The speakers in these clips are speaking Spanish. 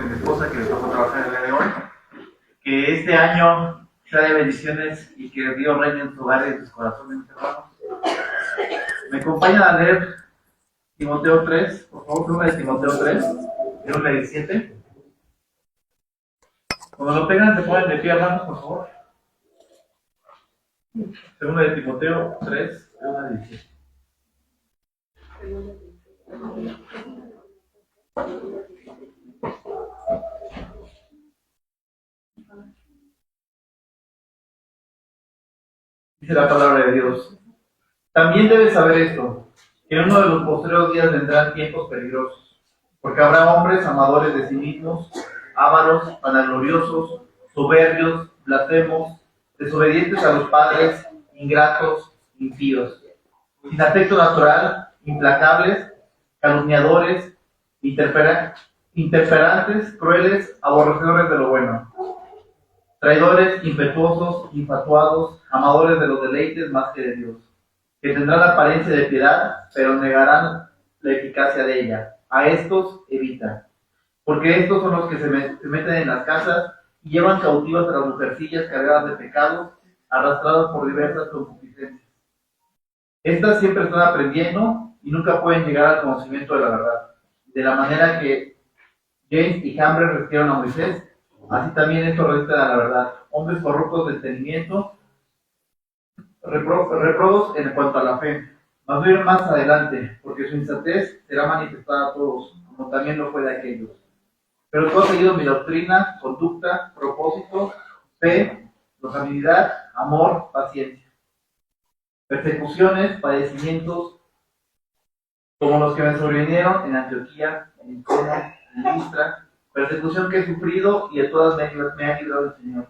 mi esposa que le tocó trabajar el día de hoy. Que este año sea de bendiciones y que Dios reine en tu hogar y en tus corazones, mis hermanos. Me acompañan a leer Timoteo 3, por favor, pluma de Timoteo 3, del 1 al 17. Cuando lo tengan, se ponen de pie, hermanos, por favor. Segunda de Timoteo 3, del 1 al 17. Dice la palabra de Dios. También debes saber esto, que en uno de los posteriores días vendrán tiempos peligrosos, porque habrá hombres amadores de sí mismos, ávaros, vanagloriosos, soberbios, blasfemos, desobedientes a los padres, ingratos, impíos, sin afecto natural, implacables, calumniadores, interferantes, crueles, aborrecedores de lo bueno, traidores, impetuosos, infatuados, amadores de los deleites más que de Dios, que tendrán apariencia de piedad, pero negarán la eficacia de ella. A estos evita, porque estos son los que se meten en las casas y llevan cautivas a las mujercillas cargadas de pecados, arrastradas por diversas concupiscencias. Estas siempre están aprendiendo y nunca pueden llegar al conocimiento de la verdad. De la manera que James y Jambres resistieron a Moisés, así también estos resisten a la verdad. Hombres corruptos de entendimiento, reprobos en cuanto a la fe, mas viven más adelante, porque su insensatez será manifestada a todos, como también lo fue de aquellos. Pero tú has seguido mi doctrina, conducta, propósito, fe, longanimidad, amor, paciencia, persecuciones, padecimientos, como los que me sobrevinieron en Antioquía, en Iconio, en Listra, persecución que he sufrido y de todas me ha librado el Señor.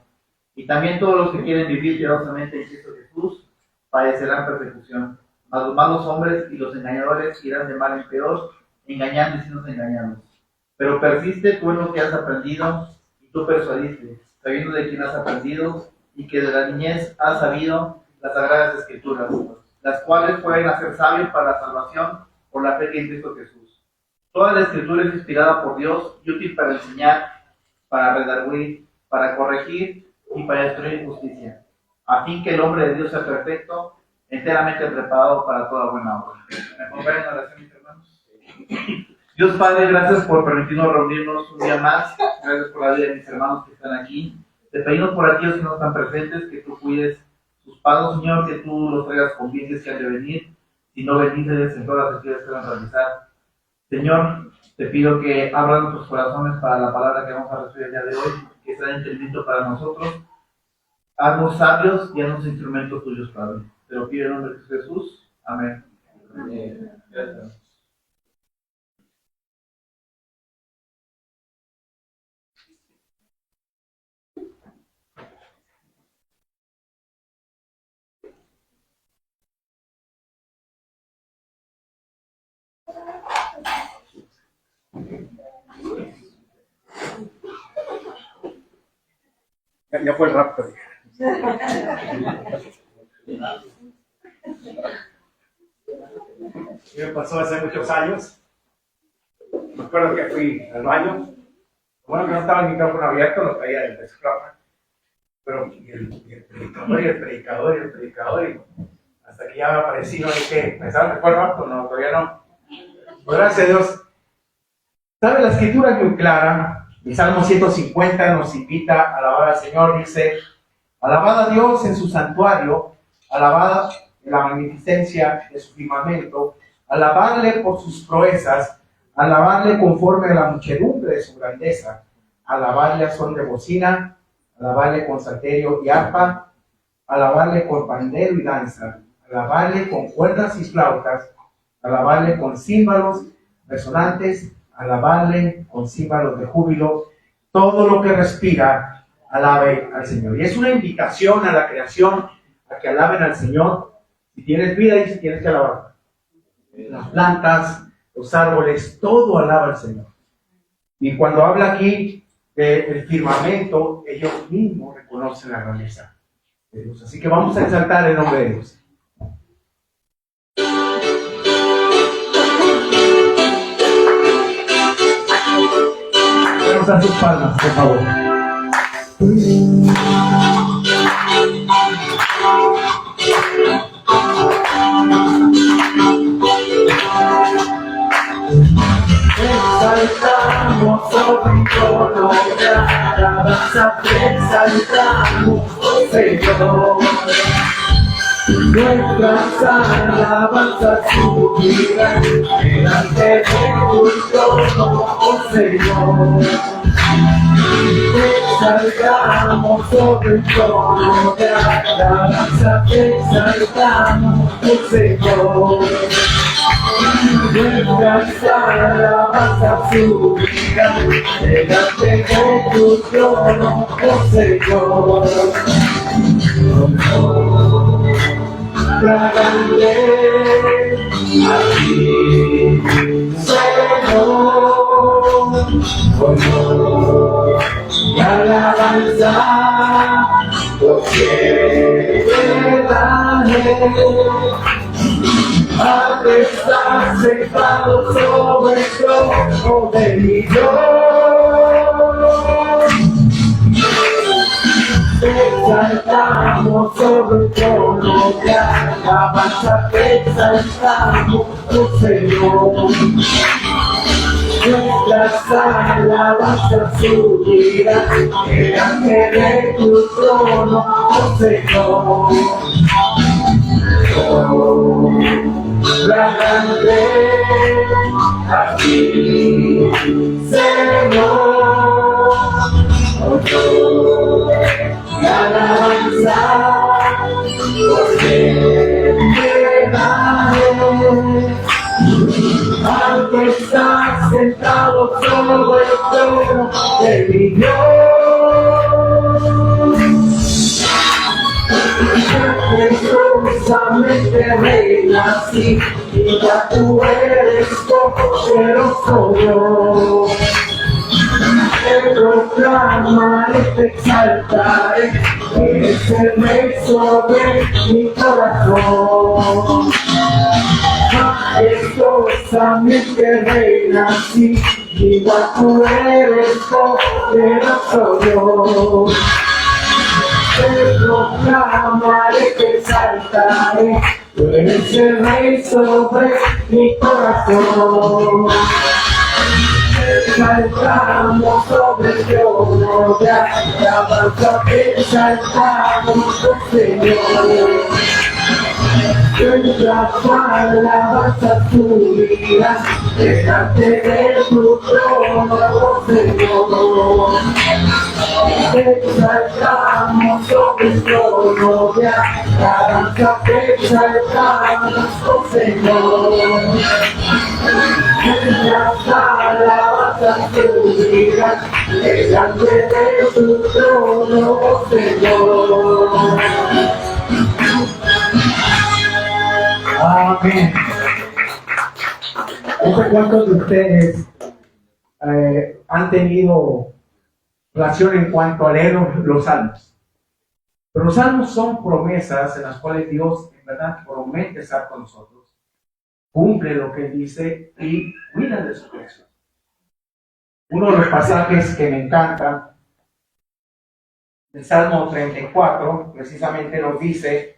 Y también todos los que quieren vivir piadosamente en Cristo Jesús padecerán persecución. Mas los malos hombres y los engañadores irán de mal en peor, engañando y siendo engañados. Pero persiste tú en lo que has aprendido y tú persuadiste, sabiendo de quién has aprendido y que de la niñez has sabido las sagradas escrituras, las cuales pueden hacer sabios para la salvación por la fe que en Cristo Jesús. Toda la escritura es inspirada por Dios y útil para enseñar, para redarguir, para corregir y para destruir injusticia, a fin que el hombre de Dios sea perfecto, enteramente preparado para toda buena obra. ¿Me acompañan en oración, mis hermanos? Dios Padre, gracias por permitirnos reunirnos un día más. Gracias por la vida de mis hermanos que están aquí. Te pedimos por aquellos que no están presentes, que tú cuides sus pasos, Señor, que tú los traigas con bienes que han de venir, y no bendices en todas las actividades que van a realizar. Señor, te pido que abran nuestros corazones para la palabra que vamos a recibir el día de hoy, que sea de entendimiento para nosotros. Haznos sabios y haznos instrumentos tuyos, Padre. Te lo pido en el nombre de Jesús. Amén. Amén. Gracias. Ya fue el rapto. Me pasó hace muchos años. Me acuerdo que fui al baño. Bueno, que no estaba el micrófono abierto, lo traía del desclapa. Pero el predicador, y hasta que ya me aparecí, no dije, pensaron que fue el rapto, no, todavía no. Pues gracias a Dios. ¿Sabe? La escritura es muy clara. El Salmo 150 nos invita a alabar al Señor. Dice: alabad a Dios en su santuario, alabad la magnificencia de su firmamento, alabadle por sus proezas, alabadle conforme a la muchedumbre de su grandeza, alabadle a son de bocina, alabadle con salterio y arpa, alabadle con pandero y danza, alabadle con cuerdas y flautas, alabadle con címbalos resonantes, alabadle con címbalos de júbilo. Todo lo que respira, alabe al Señor. Y es una invitación a la creación a que alaben al Señor. Si tienes vida, dice, tienes que alabar. Las plantas, los árboles, todo alaba al Señor. Y cuando habla aquí del firmamento, ellos mismos reconocen la grandeza de Dios. Así que vamos a exaltar el nombre de Dios. están sus palmas, por favor? Exaltamos sobre todo de alabanza, te exaltamos, oh Señor. Nuestras alabanzas subirán delante de tu trono, oh Señor. Te exaltamos sobre todo de alabanza, te exaltamos, oh Señor. Nuestras alabanzas subirán delante de tu trono, oh Señor. La grande a ti, Señor, honor y alabanza, porque te daré. Al estar sentado sobre el trono de mi Dios, te exaltamos sobre el trono de alabanza, te exaltamos, oh Señor. Nuestras alabanzas subirán delante de tu trono, oh Señor. La grande a ti, Señor, honor y alabanza, porque te daré. Al que estás sentado sobre el trono de mi Dios, majestuosamente reinas y ya tú eres poderoso Dios. Te proclamaré, te exaltaré, eres el rey sobre mi corazón. Majestuosamente reinas y ya tú eres poderoso Dios. Te proclamaré, te exaltaré, tú eres el rey sobre mi corazón. Te exaltamos sobre el trono de alabanza, te exaltamos, oh Señor. Nuestras alabanzas subirán delante de tu trono, oh Señor. Te exaltamos sobre el trono de alabanza, te exaltamos, oh Señor. Nuestras alabanzas subirán delante de tu trono, oh Señor. Amén. No sé cuántos de ustedes han tenido relación en cuanto a leer los salmos. Pero los salmos son promesas en las cuales Dios en verdad promete estar con nosotros, cumple lo que dice y cuida de su creación. Uno de los pasajes que me encanta, el Salmo 34, precisamente nos dice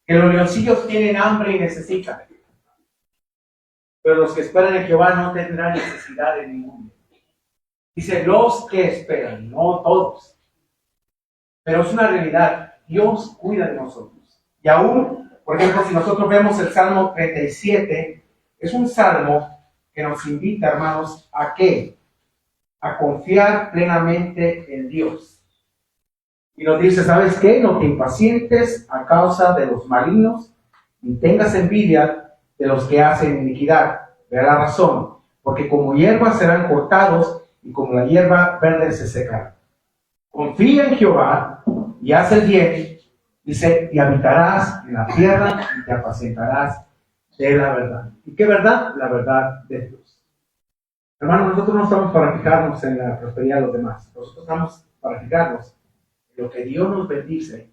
que los leoncillos tienen hambre y necesitan, pero los que esperan en Jehová no tendrán necesidad de ninguno. Dice, los que esperan, no todos. Pero es una realidad, Dios cuida de nosotros. Y aún, por ejemplo, si nosotros vemos el Salmo 37, es un salmo que nos invita, hermanos, ¿a qué? A confiar plenamente en Dios. Y nos dice, ¿sabes qué? No te impacientes a causa de los malignos, ni tengas envidia de los que hacen iniquidad. Vea la razón, porque como hierba serán cortados, y como la hierba verde se secará. Confía en Jehová, y haz el bien, dice, y habitarás en la tierra, y te apacentarás de la verdad. ¿Y qué verdad? La verdad de Dios. Hermanos, nosotros no estamos para fijarnos en la prosperidad de los demás. Nosotros estamos para fijarnos en lo que Dios nos bendice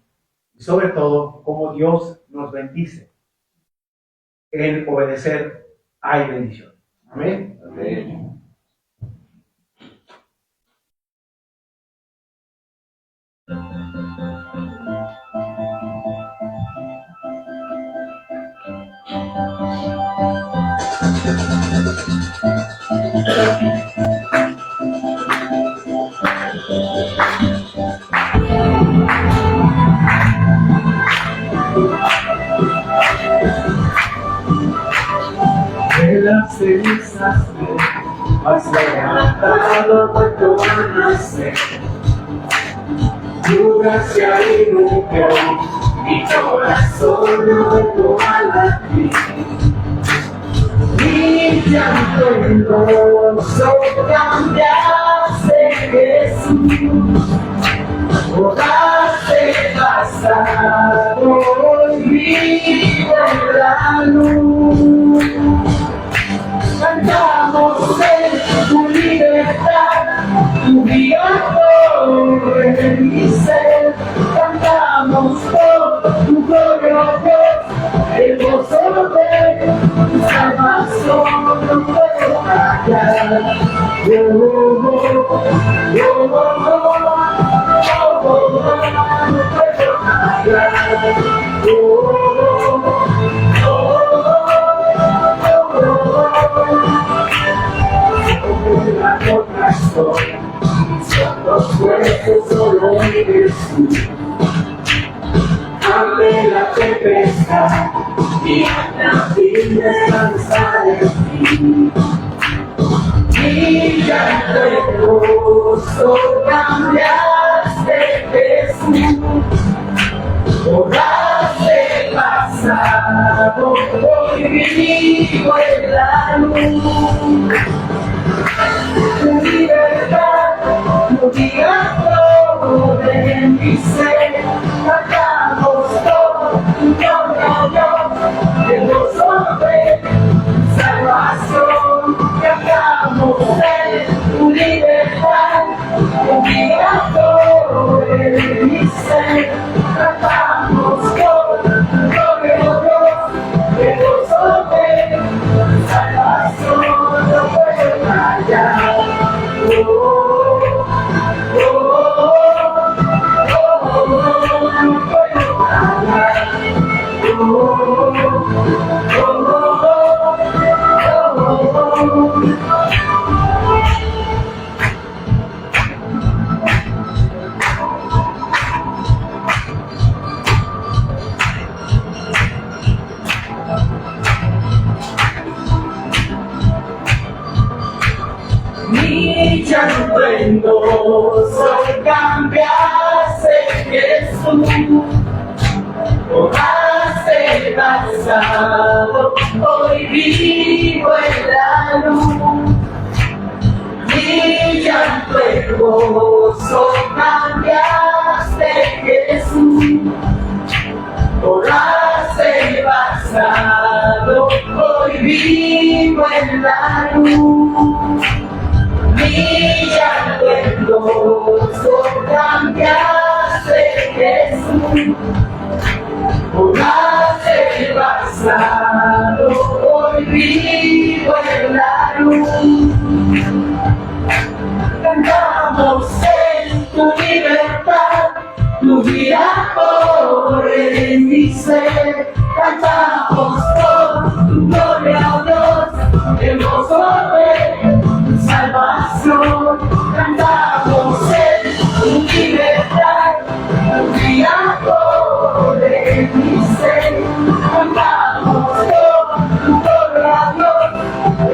y sobre todo cómo Dios nos bendice. En obedecer hay bendición. Amén. Amén. De las cenizas has levantado vuelto a nacer. Tu gracia irrumpió, mi corazón no vuelto a latir. Mi llanto en gozo cambiaste, Jesús. Borraste el pasado, hoy vivo en la luz. Cantamos en tu libertad, tu vida corre en mi ser. Cantamos por tu gloria, Dios, el gozo de tu salvación no puedo callar. No puedo callar. Otra historia, son los jueces solo en Jesús. Ame la tempestad y la fin descansar en ti. Mi llanto en gozo cambiaste, Jesús. Borraste el pasado, hoy vivo en la luz. Tu libertad, tu vida corre en mi ser. Cantamos todo tu gloria, Dios, el gozo de tu salvación. Cantamos en tu libertad, tu vida corre en mi ser. Cantamos todo tu gloria, Dios, el gozo de tu salvación. No puedo callar. Mi llanto en gozo cambiaste, Jesús. Borraste el pasado, hoy vivo en la luz. Mi llanto en gozo cambiaste, Jesús. Borraste el pasado, hoy vivo en la luz. Mi llanto en gozo cambiaste, Jesús. Borraste el pasado, hoy vivo en la luz. Cantamos en tu libertad, tu vida corre en mi ser. Cantamos por tu gloria, Dios, el gozo de tu salvación. Cantamos en tu libertad, tu vida corre en mi ser. Cantamos por tu gloria, Dios,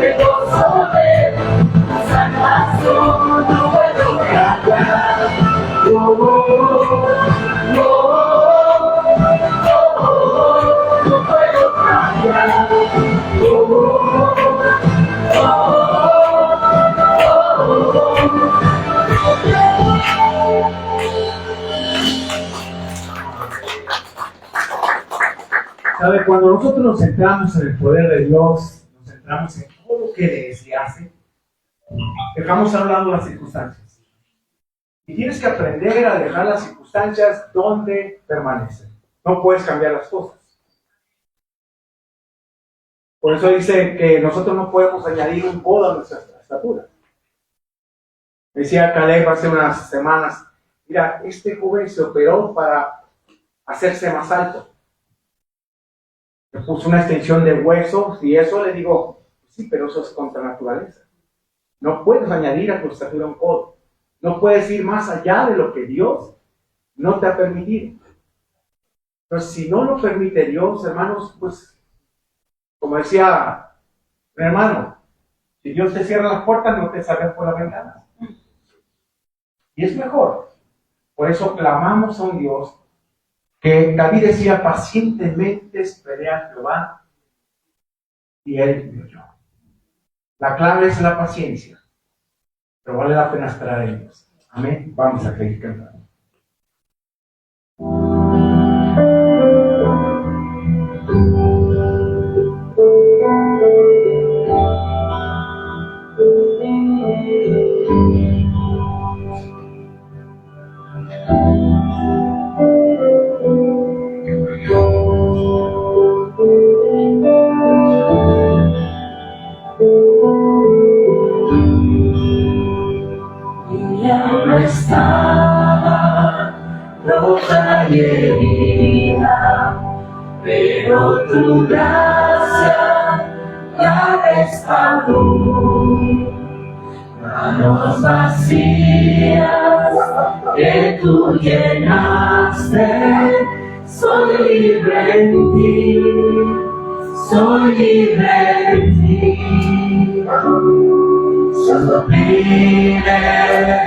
el gozo de tu salvación. No puedo callar. No puedo callar. ¿Sabe? Cuando nosotros nos centramos en el poder de Dios, nos centramos en todo lo que se hace, dejamos a un lado las circunstancias. Y tienes que aprender a dejar las circunstancias donde permanecen. No puedes cambiar las cosas. Por eso dice que nosotros no podemos añadir un codo a nuestra estatura. Decía Caleb hace unas semanas, mira, este joven se operó para hacerse más alto. Me puso una extensión de huesos y eso le digo, sí, pero eso es contra naturaleza. No puedes añadir a tu estatura un codo. No puedes ir más allá de lo que Dios no te ha permitido. Entonces, si no lo permite Dios, hermanos, pues, como decía mi hermano, si Dios te cierra las puertas, no te salgas por la ventana. Y es mejor. Por eso clamamos a un Dios que David decía, pacientemente esperé a Jehová y él me oyó. La clave es la paciencia, pero vale la pena esperar en Dios. Amén. Vamos a seguir cantando. No estaba rota y herida, pero tu gracia la restauró. Manos vacías que tú llenaste, soy libre en ti, soy libre en ti. Solo pide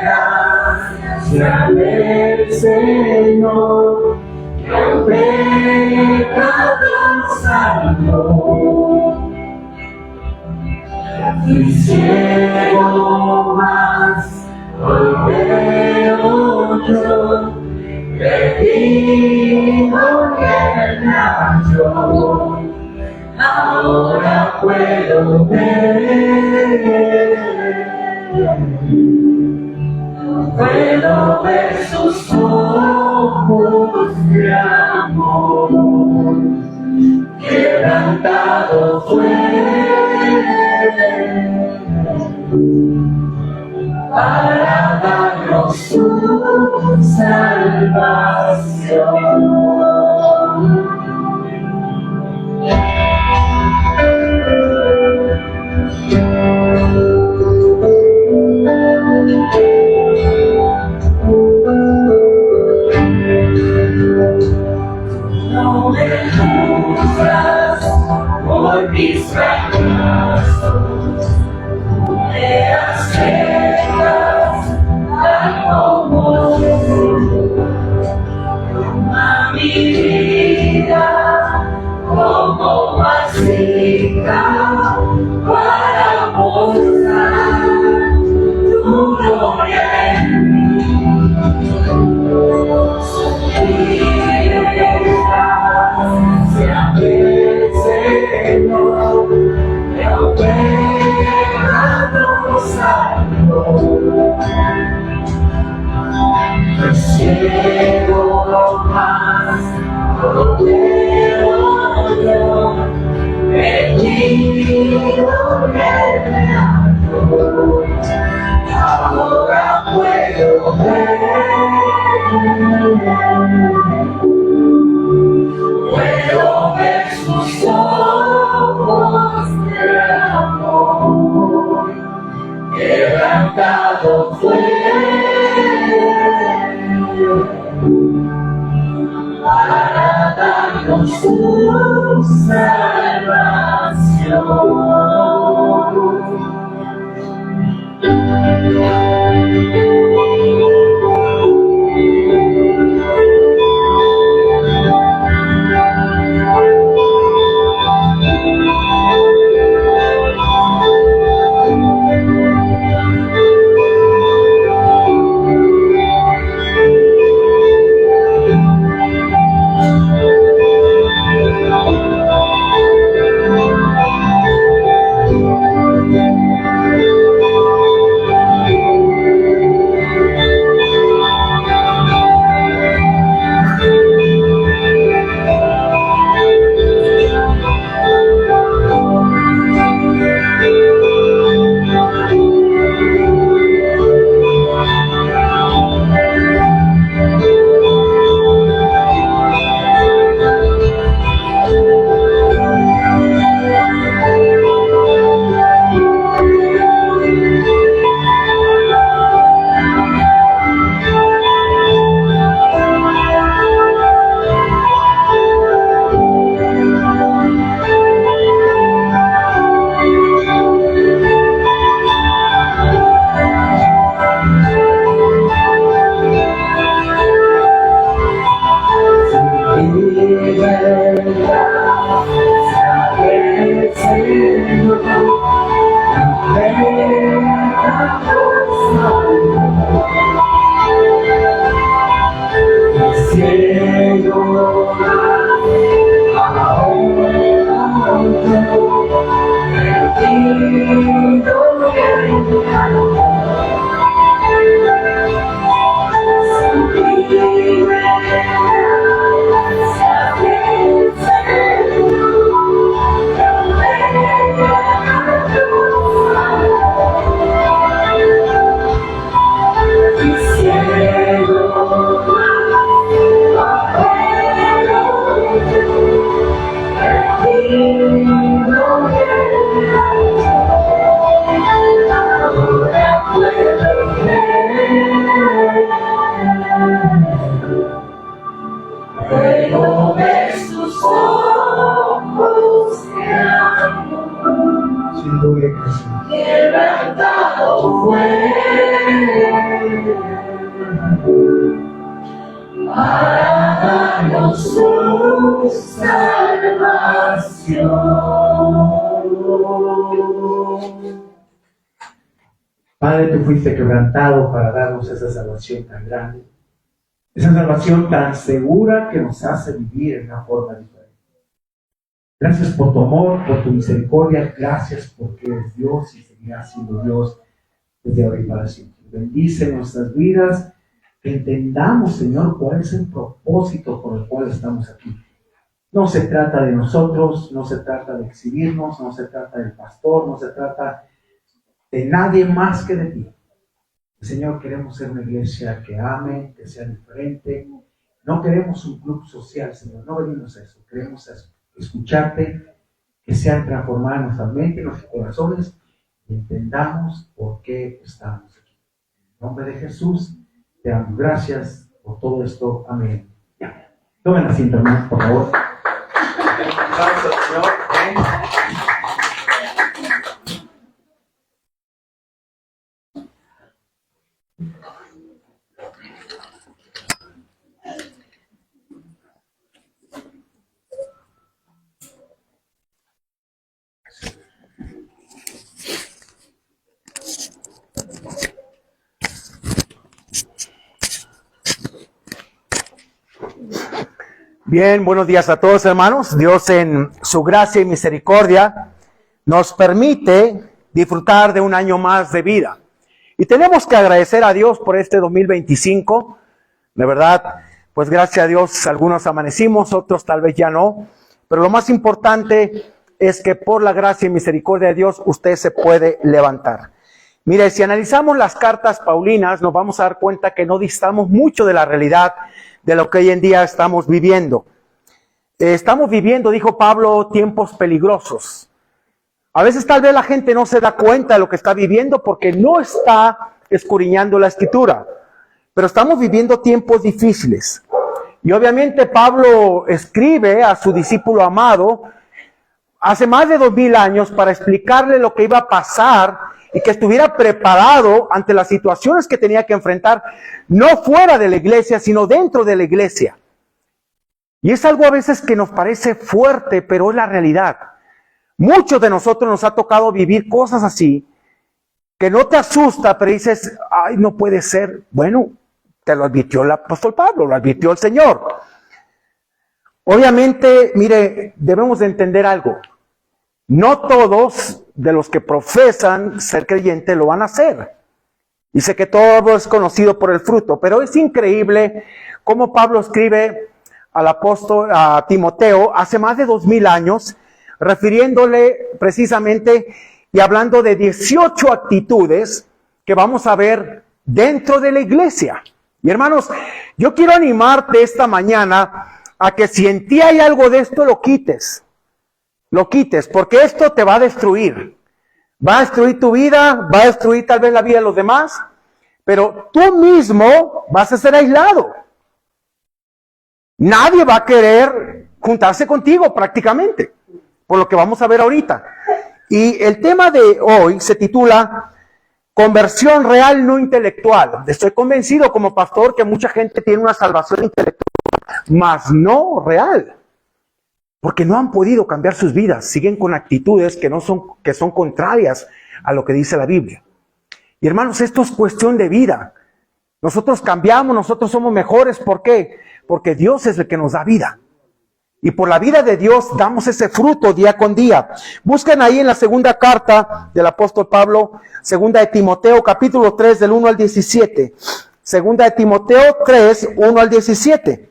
gracia del Señor, que el pecado salvó. Fui ciego, mas hoy veo yo, perdido que me halló. Ahora puedo ver sus ojos de amor, quebrantado fue para darnos su salvación. No me juzgas por mis fracasos, me acercas tal como a mi vida como vasija para mostrar tu gloria en mí. Gracia del Señor, el pecado salvó. Fui ciego, mas no veo yo, perdido me halló. Ahora puedo ver sus ojos de amor, quebrantado fue para darnos su salvación. tu salvación. Padre, tú fuiste quebrantado para darnos esa salvación tan grande, esa salvación tan segura que nos hace vivir en una forma diferente. Gracias por tu amor, por tu misericordia, gracias porque eres Dios y seguirás siendo Dios desde ahora y para siempre. Bendice nuestras vidas, que entendamos, Señor, cuál es el propósito por el cual estamos aquí. No se trata de nosotros, no se trata de exhibirnos, no se trata del pastor, no se trata de nadie más que de ti. Señor, queremos ser una iglesia que ame, que sea diferente. No queremos un club social, Señor, no venimos a eso. Queremos escucharte, que sean transformadas nuestra mente y nuestros corazones y entendamos por qué estamos aquí. En el nombre de Jesús, te damos gracias por todo esto. Amén. Tomen asiento, hermanos, por favor. Bien, buenos días a todos, hermanos. Dios en su gracia y misericordia nos permite disfrutar de un año más de vida. Y tenemos que agradecer a Dios por este 2025. De verdad, pues gracias a Dios algunos amanecimos, otros tal vez ya no. Pero lo más importante es que por la gracia y misericordia de Dios usted se puede levantar. Mire, si analizamos las cartas paulinas, nos vamos a dar cuenta que no distamos mucho de la realidad de lo que hoy en día estamos viviendo. Estamos viviendo, dijo Pablo, tiempos peligrosos. A veces tal vez la gente no se da cuenta de lo que está viviendo porque no está escudriñando la Escritura. Pero estamos viviendo tiempos difíciles. Y obviamente Pablo escribe a su discípulo amado hace más de 2000 años para explicarle lo que iba a pasar y que estuviera preparado ante las situaciones que tenía que enfrentar, no fuera de la iglesia, sino dentro de la iglesia. Y es algo a veces que nos parece fuerte, pero es la realidad. Muchos de nosotros nos ha tocado vivir cosas así, que no te asusta, pero dices, ay, no puede ser. Bueno, te lo advirtió el apóstol Pablo, lo advirtió el Señor. Obviamente, mire, debemos de entender algo. No todos de los que profesan ser creyentes lo van a hacer. Dice que todo es conocido por el fruto, pero es increíble cómo Pablo escribe al apóstol, a Timoteo, hace más de 2000 años, refiriéndole precisamente y hablando de 18 actitudes que vamos a ver dentro de la iglesia. Y hermanos, yo quiero animarte esta mañana a que si en ti hay algo de esto, lo quites. Lo quites, porque esto te va a destruir. Va a destruir tu vida, va a destruir tal vez la vida de los demás, pero tú mismo vas a ser aislado. Nadie va a querer juntarse contigo prácticamente, por lo que vamos a ver ahorita. Y el tema de hoy se titula Conversión real, no intelectual. Estoy convencido como pastor que mucha gente tiene una salvación intelectual, mas no real. Porque no han podido cambiar sus vidas, siguen con actitudes que son contrarias a lo que dice la Biblia. Y hermanos, esto es cuestión de vida. Nosotros cambiamos, nosotros somos mejores, ¿por qué? Porque Dios es el que nos da vida. Y por la vida de Dios damos ese fruto día con día. Busquen ahí en la segunda carta del apóstol Pablo, segunda de Timoteo, capítulo 3, del 1 al 17. Segunda de Timoteo 3, 1 al 17.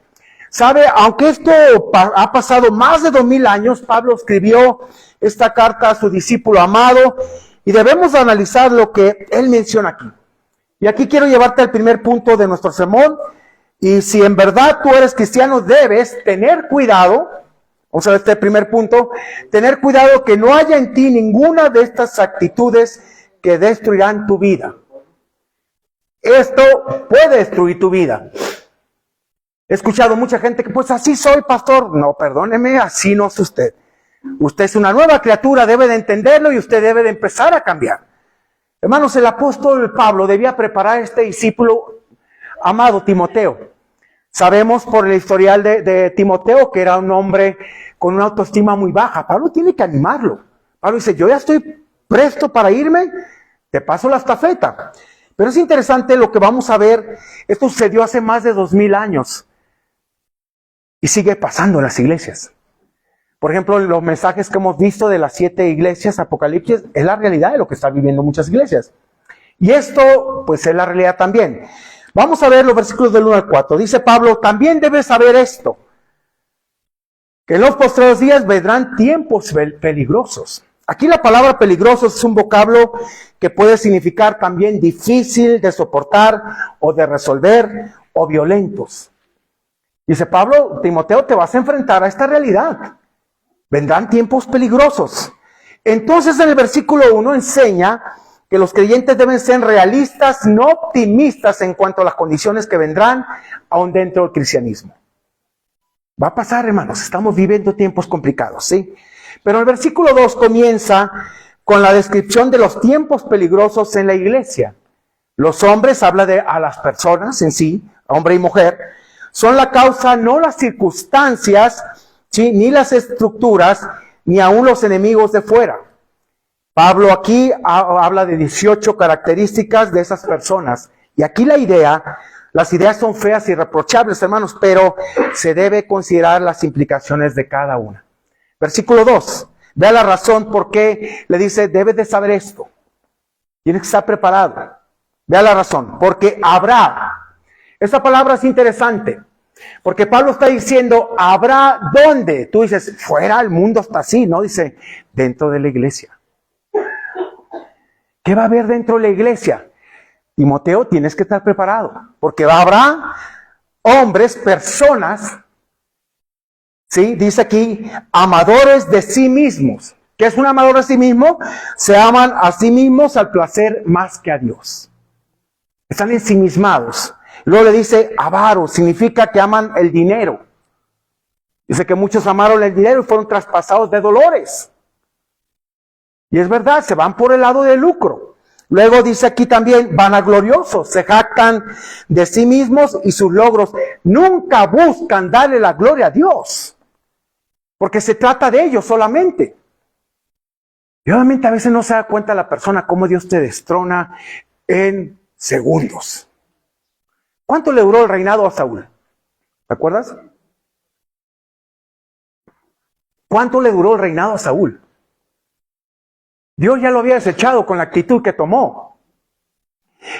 ¿Sabe? Aunque esto ha pasado más de 2000 años, Pablo escribió esta carta a su discípulo amado y debemos analizar lo que él menciona aquí. Y aquí quiero llevarte al primer punto de nuestro sermón. Y si en verdad tú eres cristiano, debes tener cuidado. Vamos a ver este primer punto. Tener cuidado que no haya en ti ninguna de estas actitudes que destruirán tu vida. Esto puede destruir tu vida. He escuchado mucha gente que pues así soy, pastor. No, perdóneme, así no es usted. Usted es una nueva criatura, debe de entenderlo y usted debe de empezar a cambiar. Hermanos, el apóstol Pablo debía preparar a este discípulo amado Timoteo. Sabemos por el historial de Timoteo que era un hombre con una autoestima muy baja. Pablo tiene que animarlo. Pablo dice, yo ya estoy presto para irme, te paso la estafeta. Pero es interesante lo que vamos a ver. Esto sucedió hace más de 2000 años y sigue pasando en las iglesias. Por ejemplo, los mensajes que hemos visto de las 7 iglesias, Apocalipsis, es la realidad de lo que están viviendo muchas iglesias. Y esto, pues, es la realidad también. Vamos a ver los versículos del 1 al 4. Dice Pablo, también debes saber esto, que en los postreros días vendrán tiempos peligrosos. Aquí la palabra peligrosos es un vocablo que puede significar también difícil de soportar o de resolver o violentos. Dice Pablo, Timoteo, te vas a enfrentar a esta realidad. Vendrán tiempos peligrosos. Entonces en el versículo 1 enseña que los creyentes deben ser realistas, no optimistas en cuanto a las condiciones que vendrán aún dentro del cristianismo. Va a pasar, hermanos, estamos viviendo tiempos complicados, ¿sí? Pero el versículo 2 comienza con la descripción de los tiempos peligrosos en la iglesia. Los hombres, habla de a las personas en sí, hombre y mujer, son la causa, no las circunstancias, ¿sí? Ni las estructuras, ni aún los enemigos de fuera. Pablo aquí habla de 18 características de esas personas. Y aquí las ideas son feas y reprochables, hermanos, pero se debe considerar las implicaciones de cada una. Versículo 2. Vea la razón por qué le dice, debes de saber esto. Tienes que estar preparado. Vea la razón. Porque habrá. Esta palabra es interesante. Porque Pablo está diciendo, ¿habrá dónde? Tú dices, fuera, el mundo está así, ¿no? Dice, dentro de la iglesia. ¿Qué va a haber dentro de la iglesia? Timoteo, tienes que estar preparado, porque habrá hombres, personas, ¿sí? Dice aquí, amadores de sí mismos. ¿Qué es un amador de sí mismo? Se aman a sí mismos al placer más que a Dios. Están ensimismados. Luego le dice, avaro, significa que aman el dinero. Dice que muchos amaron el dinero y fueron traspasados de dolores. Y es verdad, se van por el lado del lucro. Luego dice aquí también, vanagloriosos, se jactan de sí mismos y sus logros. Nunca buscan darle la gloria a Dios, porque se trata de ellos solamente. Y obviamente a veces no se da cuenta la persona cómo Dios te destrona en segundos. ¿Cuánto le duró el reinado a Saúl? ¿Te acuerdas? ¿Cuánto le duró el reinado a Saúl? Dios ya lo había desechado con la actitud que tomó.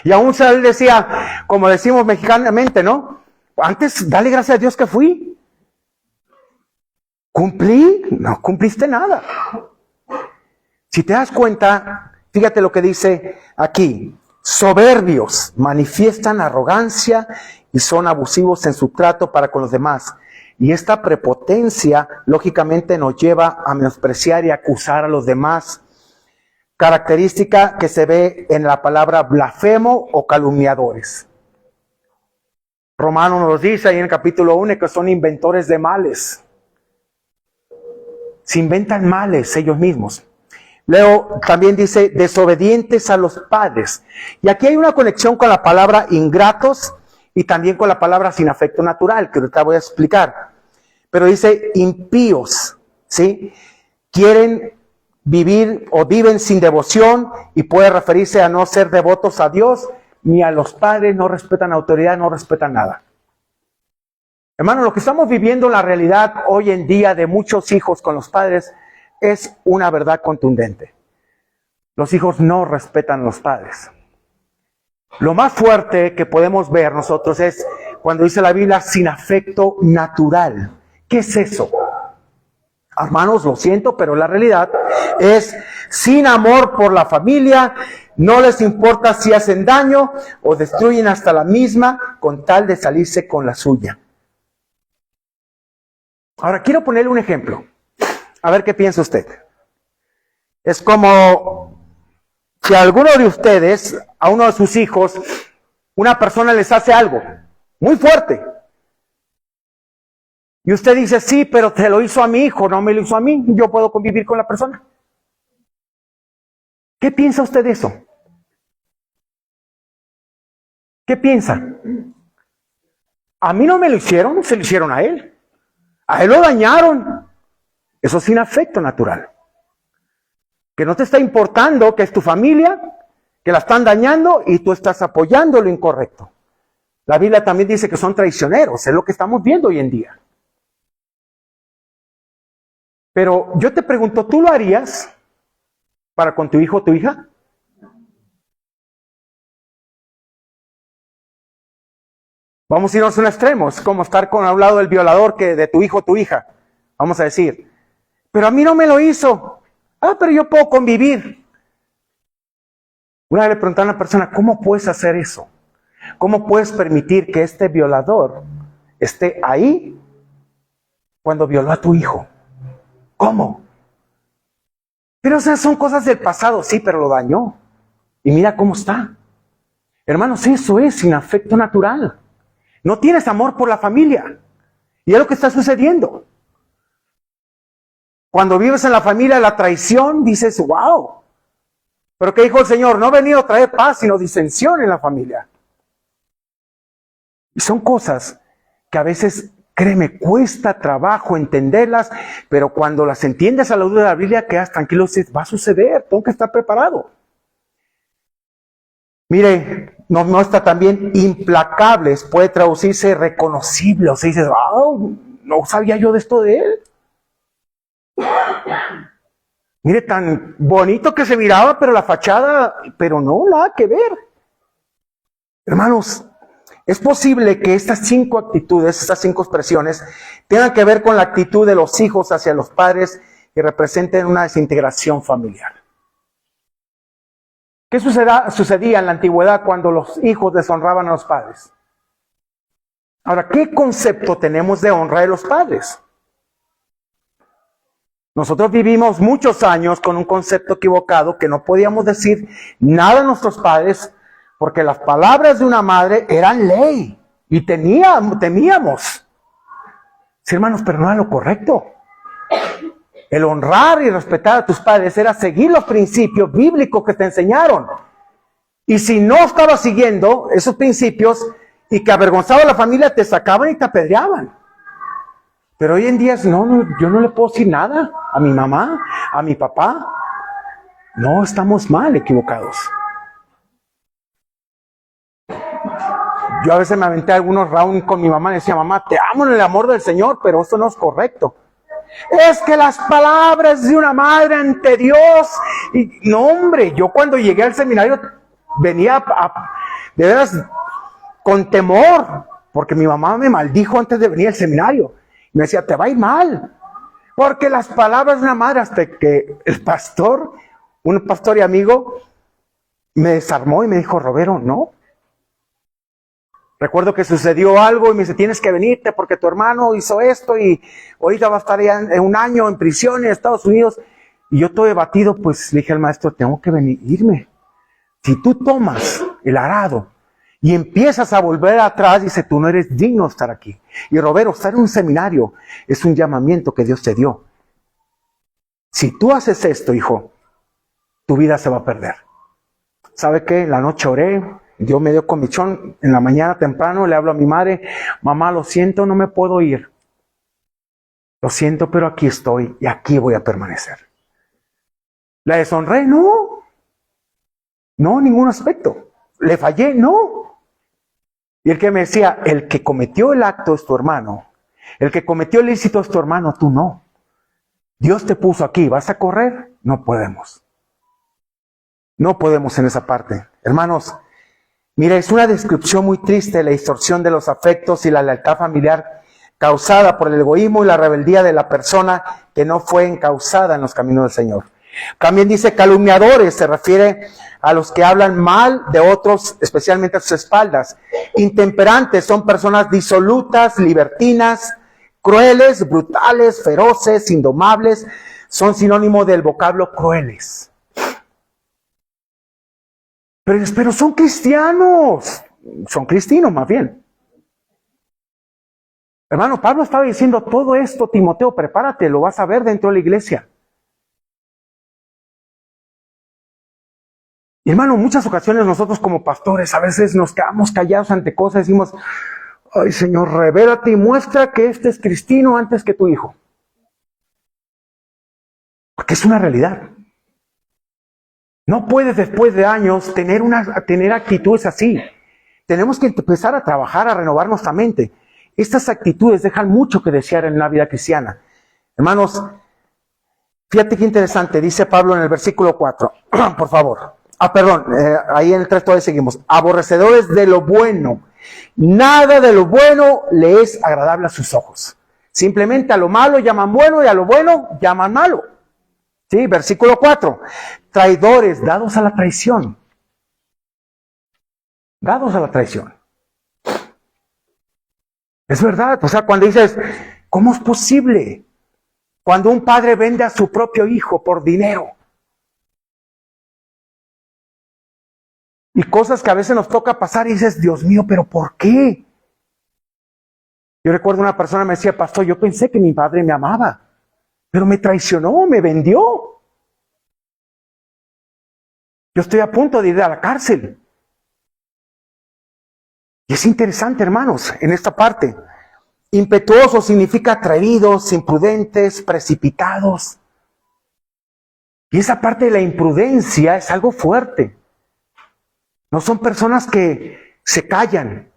Y aún Saúl decía, como decimos mexicanamente, ¿no? Antes, dale gracias a Dios que fui. ¿Cumplí? No cumpliste nada. Si te das cuenta, fíjate lo que dice aquí. Soberbios, manifiestan arrogancia y son abusivos en su trato para con los demás. Y esta prepotencia, lógicamente, nos lleva a menospreciar y acusar a los demás. Característica que se ve en la palabra blasfemo o calumniadores. Romano nos dice ahí en el capítulo 1 que son inventores de males. Se inventan males ellos mismos. Luego también dice desobedientes a los padres. Y aquí hay una conexión con la palabra ingratos y también con la palabra sin afecto natural, que ahorita voy a explicar. Pero dice impíos, ¿sí? Quieren vivir o viven sin devoción y puede referirse a no ser devotos a Dios ni a los padres, no respetan autoridad, no respetan nada. Hermano, lo que estamos viviendo en la realidad hoy en día de muchos hijos con los padres es una verdad contundente. Los hijos no respetan a los padres. Lo más fuerte que podemos ver nosotros es cuando dice la Biblia sin afecto natural. ¿Qué es eso? Hermanos, lo siento, pero la realidad es sin amor por la familia, no les importa si hacen daño o destruyen hasta la misma con tal de salirse con la suya. Ahora, quiero ponerle un ejemplo. A ver qué piensa usted. Es como si a alguno de ustedes, a uno de sus hijos, una persona les hace algo muy fuerte. Y usted dice, sí, pero te lo hizo a mi hijo, no me lo hizo a mí. Yo puedo convivir con la persona. ¿Qué piensa usted de eso? ¿Qué piensa? A mí no me lo hicieron, se lo hicieron a él. A él lo dañaron. Eso es sin afecto natural. Que no te está importando que es tu familia, que la están dañando y tú estás apoyando lo incorrecto. La Biblia también dice que son traicioneros, es lo que estamos viendo hoy en día. Pero yo te pregunto, ¿tú lo harías para con tu hijo o tu hija? Vamos a irnos a un extremo, es como estar con a un lado del violador que de tu hijo o tu hija. Vamos a decir, pero a mí no me lo hizo. Ah, pero yo puedo convivir. Una vez le pregunté a una persona, ¿cómo puedes hacer eso? ¿Cómo puedes permitir que este violador esté ahí cuando violó a tu hijo? ¿Cómo? Pero esas son cosas del pasado, sí, pero lo dañó. Y mira cómo está. Hermanos, eso es sin afecto natural. No tienes amor por la familia. Y es lo que está sucediendo. Cuando vives en la familia la traición, dices, wow. Pero ¿qué dijo el Señor? No ha venido a traer paz, sino disensión en la familia. Y son cosas que a veces, créeme, cuesta trabajo entenderlas, pero cuando las entiendes a la luz de la Biblia, quedas tranquilo, dices, va a suceder, tengo que estar preparado. Mire, nos muestra también implacables, puede traducirse reconocible, o sea, dices, wow, no sabía yo de esto de él. Mire, tan bonito que se miraba, pero la fachada, pero no, nada que ver. Hermanos, es posible que estas 5 actitudes, estas 5 expresiones, tengan que ver con la actitud de los hijos hacia los padres y representen una desintegración familiar. ¿Qué sucedía en la antigüedad cuando los hijos deshonraban a los padres? Ahora, ¿qué concepto tenemos de honra de los padres? Nosotros vivimos muchos años con un concepto equivocado que no podíamos decir nada a nuestros padres porque las palabras de una madre eran ley y temíamos. Sí, hermanos, pero no era lo correcto. El honrar y respetar a tus padres era seguir los principios bíblicos que te enseñaron. Y si no estabas siguiendo esos principios y que avergonzaba a la familia, te sacaban y te apedreaban. Pero hoy en día, no, yo no le puedo decir nada a mi mamá, a mi papá. No, estamos mal, equivocados. Yo a veces me aventé algunos rounds con mi mamá y decía, mamá, te amo en el amor del Señor, pero esto no es correcto. Es que las palabras de una madre ante Dios, y no, hombre, yo cuando llegué al seminario venía de veras con temor, porque mi mamá me maldijo antes de venir al seminario. Me decía, te va a ir mal, porque las palabras de una madre, hasta que el pastor, un pastor y amigo, me desarmó y me dijo, Robero, no. Recuerdo que sucedió algo y me dice, tienes que venirte porque tu hermano hizo esto y ahorita va a estar ya en un año en prisión en Estados Unidos. Y yo todo debatido, pues le dije al maestro, tengo que irme. Si tú tomas el arado y empiezas a volver atrás, dice, tú no eres digno de estar aquí. Y Robero, estar en un seminario es un llamamiento que Dios te dio. Si tú haces esto, hijo, tu vida se va a perder. ¿Sabe qué? En la noche oré. Dios me dio convicción, en la mañana temprano le hablo a mi madre, mamá, lo siento, no me puedo ir. Lo siento, pero aquí estoy y aquí voy a permanecer. ¿La deshonré? No. No, en ningún aspecto. ¿Le fallé? No. Y el que me decía, el que cometió el acto es tu hermano. El que cometió el ilícito es tu hermano, tú no. Dios te puso aquí, ¿vas a correr? No podemos. No podemos en esa parte. Hermanos, mira, es una descripción muy triste de la distorsión de los afectos y la lealtad familiar causada por el egoísmo y la rebeldía de la persona que no fue encauzada en los caminos del Señor. También dice calumniadores, se refiere a los que hablan mal de otros, especialmente a sus espaldas. Intemperantes son personas disolutas, libertinas, crueles, brutales, feroces, indomables. Son sinónimo del vocablo crueles. Pero son cristianos, son cristianos más bien. Hermano, Pablo estaba diciendo todo esto, Timoteo, prepárate, lo vas a ver dentro de la iglesia. Y hermano, en muchas ocasiones nosotros como pastores a veces nos quedamos callados ante cosas y decimos, Ay, Señor, revélate y muestra que este es Cristino antes que tu hijo. Porque es una realidad. No puedes después de años tener actitudes así. Tenemos que empezar a trabajar, a renovar nuestra mente. Estas actitudes dejan mucho que desear en la vida cristiana. Hermanos, fíjate qué interesante, dice Pablo en el versículo 4, por favor. Ahí en el 3 todavía seguimos. Aborrecedores de lo bueno. Nada de lo bueno le es agradable a sus ojos. Simplemente a lo malo llaman bueno y a lo bueno llaman malo. Sí, versículo 4. Traidores, dados a la traición. Dados a la traición. Es verdad, o sea, cuando dices, ¿cómo es posible? Cuando un padre vende a su propio hijo por dinero. Y cosas que a veces nos toca pasar y dices, Dios mío, ¿pero por qué? Yo recuerdo una persona me decía, pastor, yo pensé que mi padre me amaba, pero me traicionó, me vendió. Yo estoy a punto de ir a la cárcel. Y es interesante, hermanos, en esta parte. Impetuoso significa atrevidos, imprudentes, precipitados. Y esa parte de la imprudencia es algo fuerte. No son personas que se callan.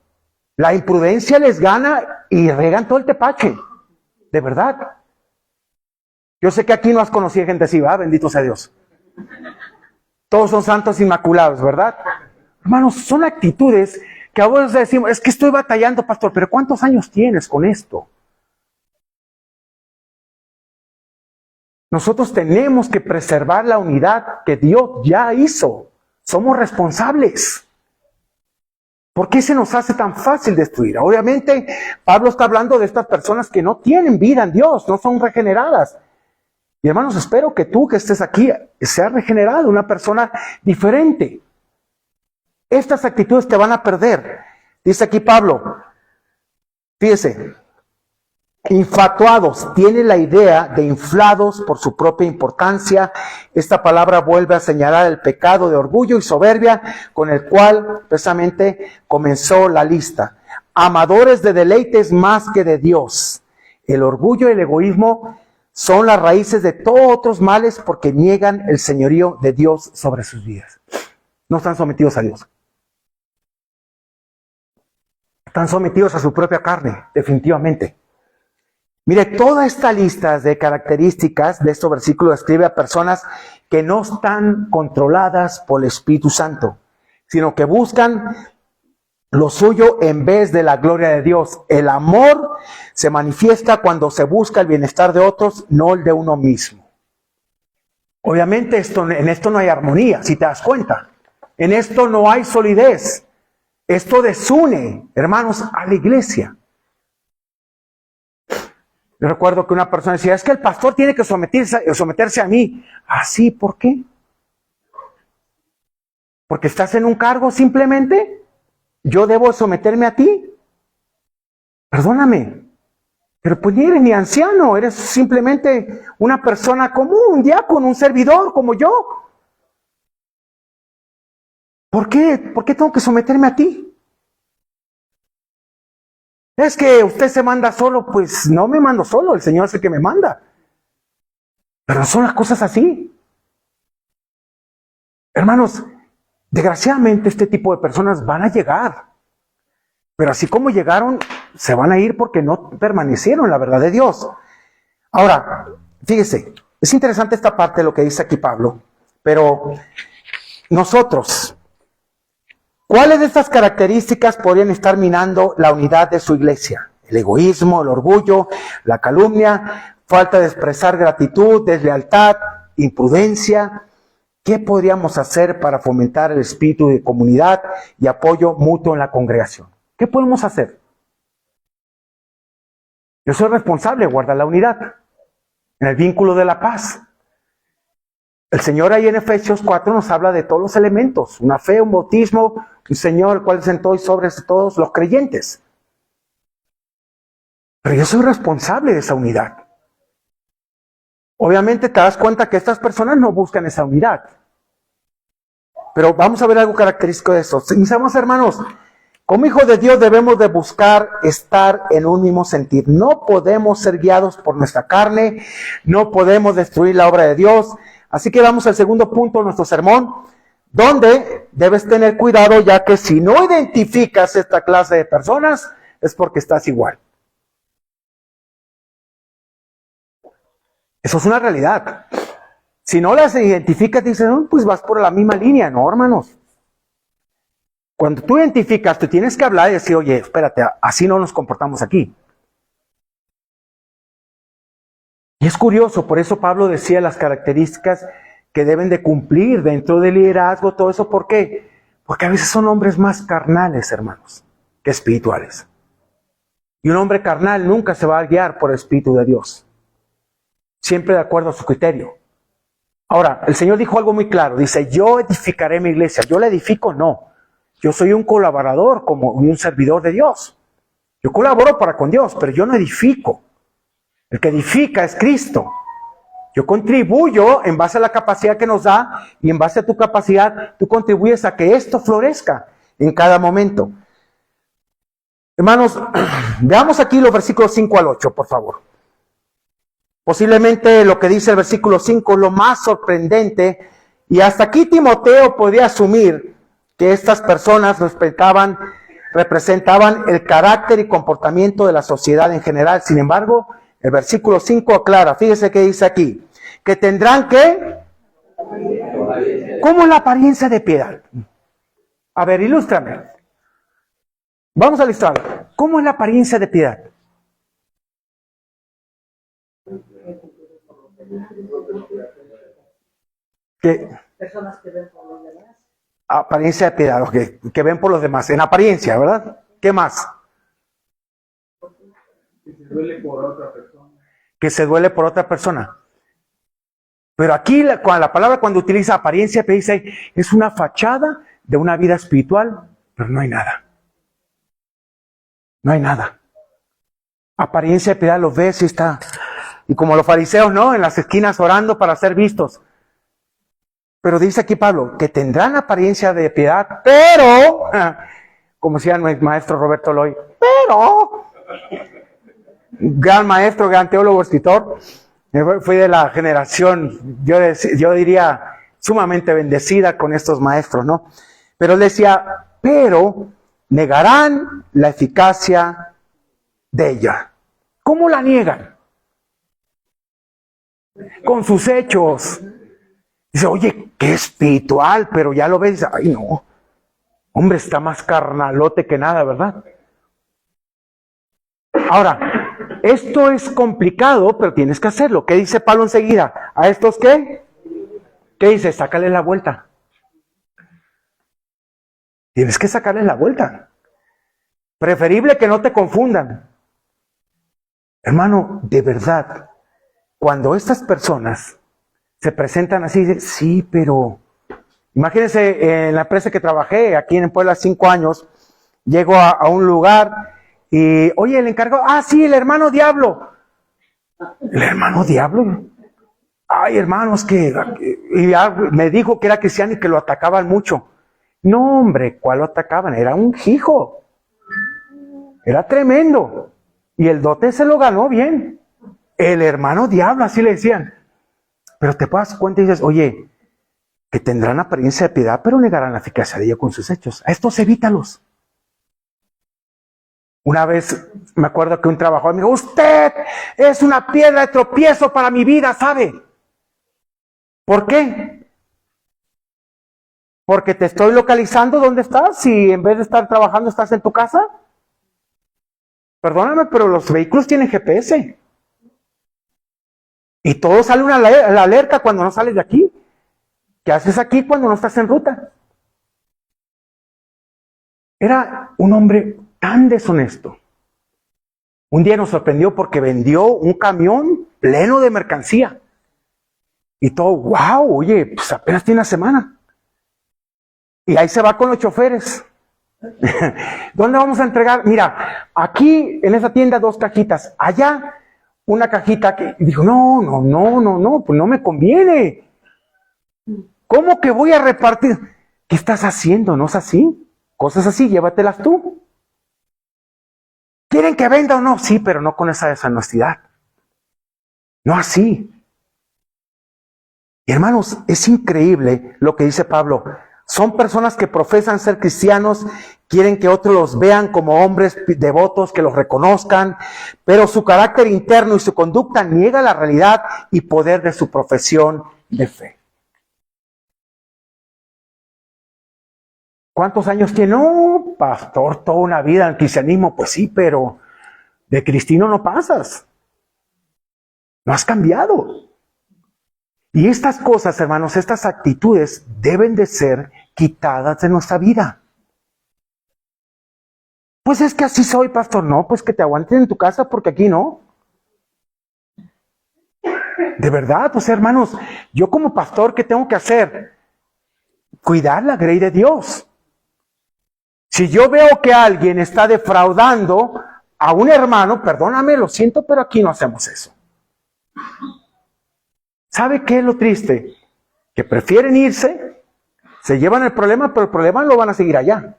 La imprudencia les gana y regan todo el tepache. De verdad. Yo sé que aquí no has conocido gente así, ¿verdad? Bendito sea Dios. Todos son santos inmaculados, ¿verdad? Hermanos, son actitudes que a veces decimos, es que estoy batallando, pastor, pero ¿cuántos años tienes con esto? Nosotros tenemos que preservar la unidad que Dios ya hizo. Somos responsables. ¿Por qué se nos hace tan fácil destruir? Obviamente, Pablo está hablando de estas personas que no tienen vida en Dios, no son regeneradas. Y hermanos, espero que tú que estés aquí seas regenerado, una persona diferente. Estas actitudes te van a perder. Dice aquí Pablo, fíjese, infatuados, tiene la idea de inflados por su propia importancia. Esta palabra vuelve a señalar el pecado de orgullo y soberbia con el cual precisamente comenzó la lista. Amadores de deleites más que de Dios. El orgullo y el egoísmo son las raíces de todos otros males porque niegan el señorío de Dios sobre sus vidas. No están sometidos a Dios. Están sometidos a su propia carne, definitivamente. Mire, toda esta lista de características de estos versículos describe a personas que no están controladas por el Espíritu Santo, sino que buscan lo suyo en vez de la gloria de Dios. El amor se manifiesta cuando se busca el bienestar de otros, no el de uno mismo. Obviamente en esto no hay armonía, si te das cuenta. En esto no hay solidez. Esto desune, hermanos, a la iglesia. Yo recuerdo que una persona decía, es que el pastor tiene que someterse a mí. ¿Ah, sí? ¿Por qué? ¿Porque estás en un cargo simplemente? ¿Yo debo someterme a ti? Perdóname. Pero pues ni eres ni anciano, eres simplemente una persona común, un diácono, un servidor como yo. ¿Por qué? ¿Por qué tengo que someterme a ti? Es que usted se manda solo, pues no me mando solo, el Señor es el que me manda. Pero no son las cosas así. Hermanos, desgraciadamente este tipo de personas van a llegar. Pero así como llegaron, se van a ir porque no permanecieron en la verdad de Dios. Ahora, fíjese, es interesante esta parte de lo que dice aquí Pablo, pero nosotros, ¿cuáles de estas características podrían estar minando la unidad de su iglesia? El egoísmo, el orgullo, la calumnia, falta de expresar gratitud, deslealtad, imprudencia. ¿Qué podríamos hacer para fomentar el espíritu de comunidad y apoyo mutuo en la congregación? ¿Qué podemos hacer? Yo soy responsable de guardar la unidad en el vínculo de la paz. El Señor ahí en Efesios 4 nos habla de todos los elementos, una fe, un bautismo, un Señor el cual sentó sobre todos los creyentes. Pero yo soy responsable de esa unidad. Obviamente te das cuenta que estas personas no buscan esa unidad. Pero vamos a ver algo característico de eso. Mis amados hermanos, Como hijos de Dios debemos de buscar estar en un mismo sentir. No podemos ser guiados por nuestra carne, no podemos destruir la obra de Dios. Así que vamos al segundo punto de nuestro sermón, donde debes tener cuidado, ya que si no identificas esta clase de personas, es porque estás igual. Eso es una realidad. Si no las identificas, dices, no, pues vas por la misma línea, no, hermanos. Cuando tú identificas, tú tienes que hablar y decir, oye, espérate, así no nos comportamos aquí. Y es curioso, por eso Pablo decía las características que deben de cumplir dentro del liderazgo, todo eso. ¿Por qué? Porque a veces son hombres más carnales, hermanos, que espirituales. Y un hombre carnal nunca se va a guiar por el Espíritu de Dios. Siempre de acuerdo a su criterio. Ahora, el Señor dijo algo muy claro. Dice, yo edificaré mi iglesia. ¿Yo la edifico? No. Yo soy un colaborador como un servidor de Dios. Yo colaboro para con Dios, pero yo no edifico. El que edifica es Cristo. Yo contribuyo en base a la capacidad que nos da y en base a tu capacidad, tú contribuyes a que esto florezca en cada momento. Hermanos, veamos aquí los versículos 5 al 8, por favor. Posiblemente lo que dice el versículo 5, lo más sorprendente, y hasta aquí Timoteo podía asumir que estas personas representaban el carácter y comportamiento de la sociedad en general. Sin embargo, el versículo 5 aclara, fíjese que dice aquí, que tendrán que, ¿cómo es la apariencia de piedad? A ver, ilústrame. Vamos a ilustrar. ¿Cómo es la apariencia de piedad? Personas que ven por los demás. Apariencia de piedad, que ven por los demás, en apariencia, ¿verdad? ¿Qué más? Que se duele por otra persona. Que se duele por otra persona. Pero aquí la palabra cuando utiliza apariencia, dice, es una fachada de una vida espiritual, pero no hay nada. No hay nada. Apariencia de piedad, los ves y está. Y como los fariseos, ¿no? En las esquinas orando para ser vistos. Pero dice aquí Pablo, que tendrán apariencia de piedad, pero, como decía nuestro maestro Roberto Loy, pero, gran maestro, gran teólogo, escritor, fui de la generación, yo diría, sumamente bendecida con estos maestros, ¿no? Pero él decía, pero negarán la eficacia de ella. ¿Cómo la niegan? Con sus hechos. Dice, oye, qué espiritual, pero ya lo ves, dice, ay no, hombre, está más carnalote que nada, ¿verdad? Ahora, esto es complicado, pero tienes que hacerlo. ¿Qué dice Pablo enseguida? ¿A estos qué? ¿Qué dice? Sácale la vuelta. Tienes que sacarles la vuelta. Preferible que no te confundan. Hermano, de verdad, cuando estas personas se presentan así, dicen, sí, pero imagínense en la empresa que trabajé aquí en Puebla 5 años, llego a un lugar y, oye, el encargado, sí, el hermano Diablo. ¿El hermano Diablo? Ay, hermanos, y me dijo que era cristiano y que lo atacaban mucho. No, hombre, ¿cuál lo atacaban? Era un hijo. Era tremendo. Y el dote se lo ganó bien. El hermano Diablo, así le decían. Pero te das cuenta y dices, oye, que tendrán apariencia de piedad, pero negarán la eficacia de ella con sus hechos. A estos evítalos. Una vez me acuerdo que un trabajador me dijo, usted es una piedra de tropiezo para mi vida, ¿sabe? ¿Por qué? Porque te estoy localizando dónde estás, si en vez de estar trabajando estás en tu casa. Perdóname, pero los vehículos tienen GPS. Y todo sale la alerta cuando no sales de aquí. ¿Qué haces aquí cuando no estás en ruta? Era un hombre tan deshonesto. Un día nos sorprendió porque vendió un camión pleno de mercancía. Y todo, wow, oye, pues apenas tiene una semana. Y ahí se va con los choferes. ¿Dónde vamos a entregar? Mira, aquí en esa tienda 2 cajitas. Allá una cajita que dijo, no, pues no me conviene. ¿Cómo que voy a repartir? ¿Qué estás haciendo? ¿No es así? cosas así, llévatelas tú. ¿Quieren que venda o no? Sí, pero no con esa deshonestidad. No así. Y hermanos, es increíble lo que dice Pablo. Son personas que profesan ser cristianos, quieren que otros los vean como hombres devotos, que los reconozcan, pero su carácter interno y su conducta niega la realidad y poder de su profesión de fe. ¿Cuántos años tiene? No, pastor, toda una vida en cristianismo. Pues sí, pero de cristiano no pasas. No has cambiado. Y estas cosas, hermanos, estas actitudes deben de ser quitadas de nuestra vida. Pues es que así soy, pastor. No, pues que te aguanten en tu casa porque aquí no. De verdad, pues hermanos, yo como pastor, ¿qué tengo que hacer? Cuidar la grey de Dios. Si yo veo que alguien está defraudando a un hermano, perdóname, lo siento, pero aquí no hacemos eso. ¿Sabe qué es lo triste? Que prefieren irse, se llevan el problema, pero el problema lo van a seguir allá.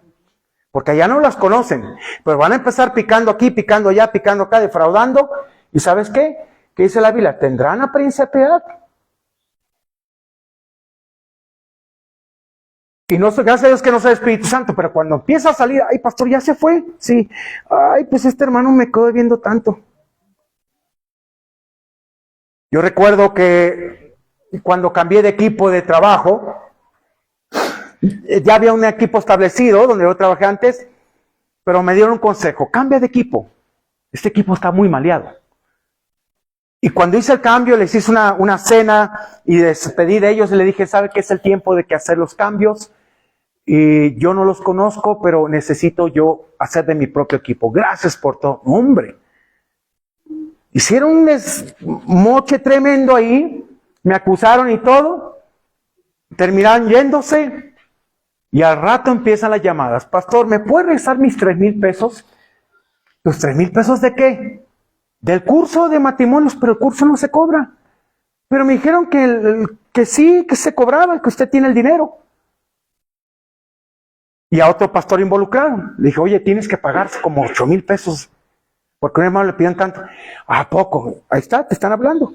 Porque allá no las conocen. Pero van a empezar picando aquí, picando allá, picando acá, defraudando. ¿Y sabes qué? ¿Qué dice la Biblia? ¿Tendrán apariencia de piedad? Y no, gracias a Dios que no soy Espíritu Santo, pero cuando empieza a salir, ay, pastor, ya se fue. Sí, ay, pues este hermano me quedó viendo tanto. Yo recuerdo que cuando cambié de equipo de trabajo, ya había un equipo establecido donde yo trabajé antes, pero me dieron un consejo: cambia de equipo. Este equipo está muy maleado. Y cuando hice el cambio, les hice una cena y despedí de ellos y le dije: ¿sabe qué? Es el tiempo de que hacer los cambios. Y yo no los conozco, pero necesito yo hacer de mi propio equipo. Gracias por todo. Hombre, hicieron un desmoche tremendo ahí, me acusaron y todo, terminaron yéndose y al rato empiezan las llamadas: pastor, ¿me puede regresar mis 3,000 pesos? ¿Los 3,000 pesos de qué? Del curso de matrimonios, pero el curso no se cobra. Pero me dijeron que sí, que se cobraba, que usted tiene el dinero. Y a otro pastor involucraron. Le dije: oye, tienes que pagar como 8,000 pesos. Porque un hermano le pidieron tanto. ¿A poco? Ahí está, te están hablando.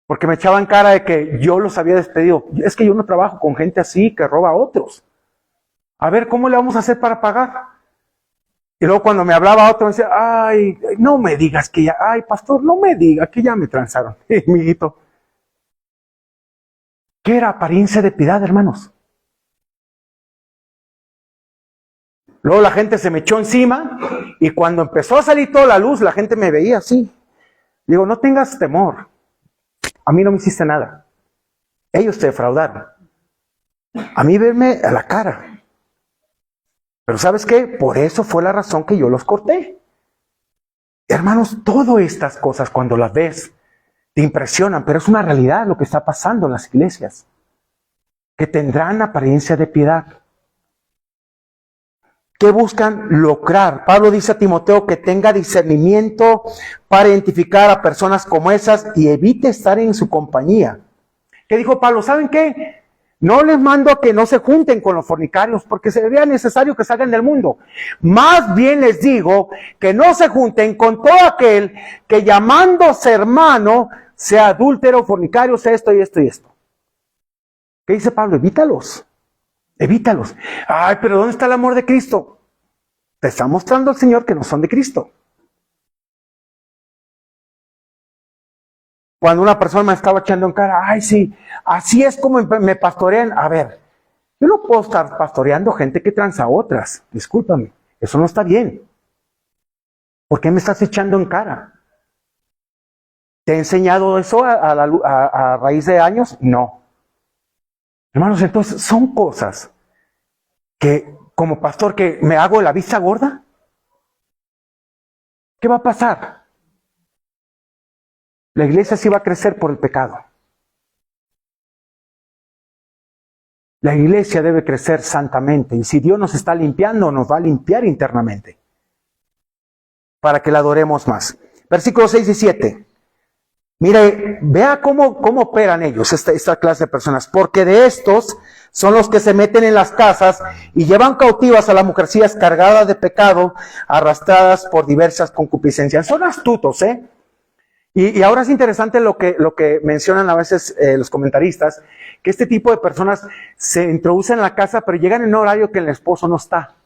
Porque me echaban cara de que yo los había despedido. Es que yo no trabajo con gente así que roba a otros. A ver, ¿cómo le vamos a hacer para pagar? Y luego cuando me hablaba otro, me decía: ay, no me digas que ya, ay, pastor, no me digas que ya me transaron. Amiguito. ¿Qué era apariencia de piedad, hermanos? Luego la gente se me echó encima y cuando empezó a salir toda la luz, la gente me veía así. Digo: no tengas temor. A mí no me hiciste nada. Ellos te defraudaron. A mí verme a la cara. Pero ¿sabes qué? Por eso fue la razón que yo los corté. Hermanos, todas estas cosas cuando las ves te impresionan, pero es una realidad lo que está pasando en las iglesias. Que tendrán apariencia de piedad. ¿Qué buscan lograr? Pablo dice a Timoteo que tenga discernimiento para identificar a personas como esas y evite estar en su compañía. ¿Qué dijo Pablo? ¿Saben qué? No les mando a que no se junten con los fornicarios porque sería necesario que salgan del mundo. Más bien les digo que no se junten con todo aquel que llamándose hermano sea adúltero, fornicario, sea esto y esto y esto. ¿Qué dice Pablo? Evítalos. Evítalos. Ay, pero ¿dónde está el amor de Cristo? Te está mostrando el Señor que no son de Cristo. Cuando una persona me estaba echando en cara: ay, sí, así es como me pastorean. A ver, yo no puedo estar pastoreando gente que transa a otras. Discúlpame, eso no está bien. ¿Por qué me estás echando en cara? ¿Te he enseñado eso a raíz de años? No. Hermanos, entonces son cosas que como pastor que me hago la vista gorda. ¿Qué va a pasar? La iglesia sí va a crecer por el pecado. La iglesia debe crecer santamente y si Dios nos está limpiando, nos va a limpiar internamente para que la adoremos más. Versículos 6 y 7. Mire, vea cómo operan ellos, esta clase de personas, porque de estos son los que se meten en las casas y llevan cautivas a las mujercillas cargadas de pecado, arrastradas por diversas concupiscencias. Son astutos, ¿eh? Y ahora es interesante lo que mencionan a veces los comentaristas, que este tipo de personas se introducen en la casa, pero llegan en un horario que el esposo no está.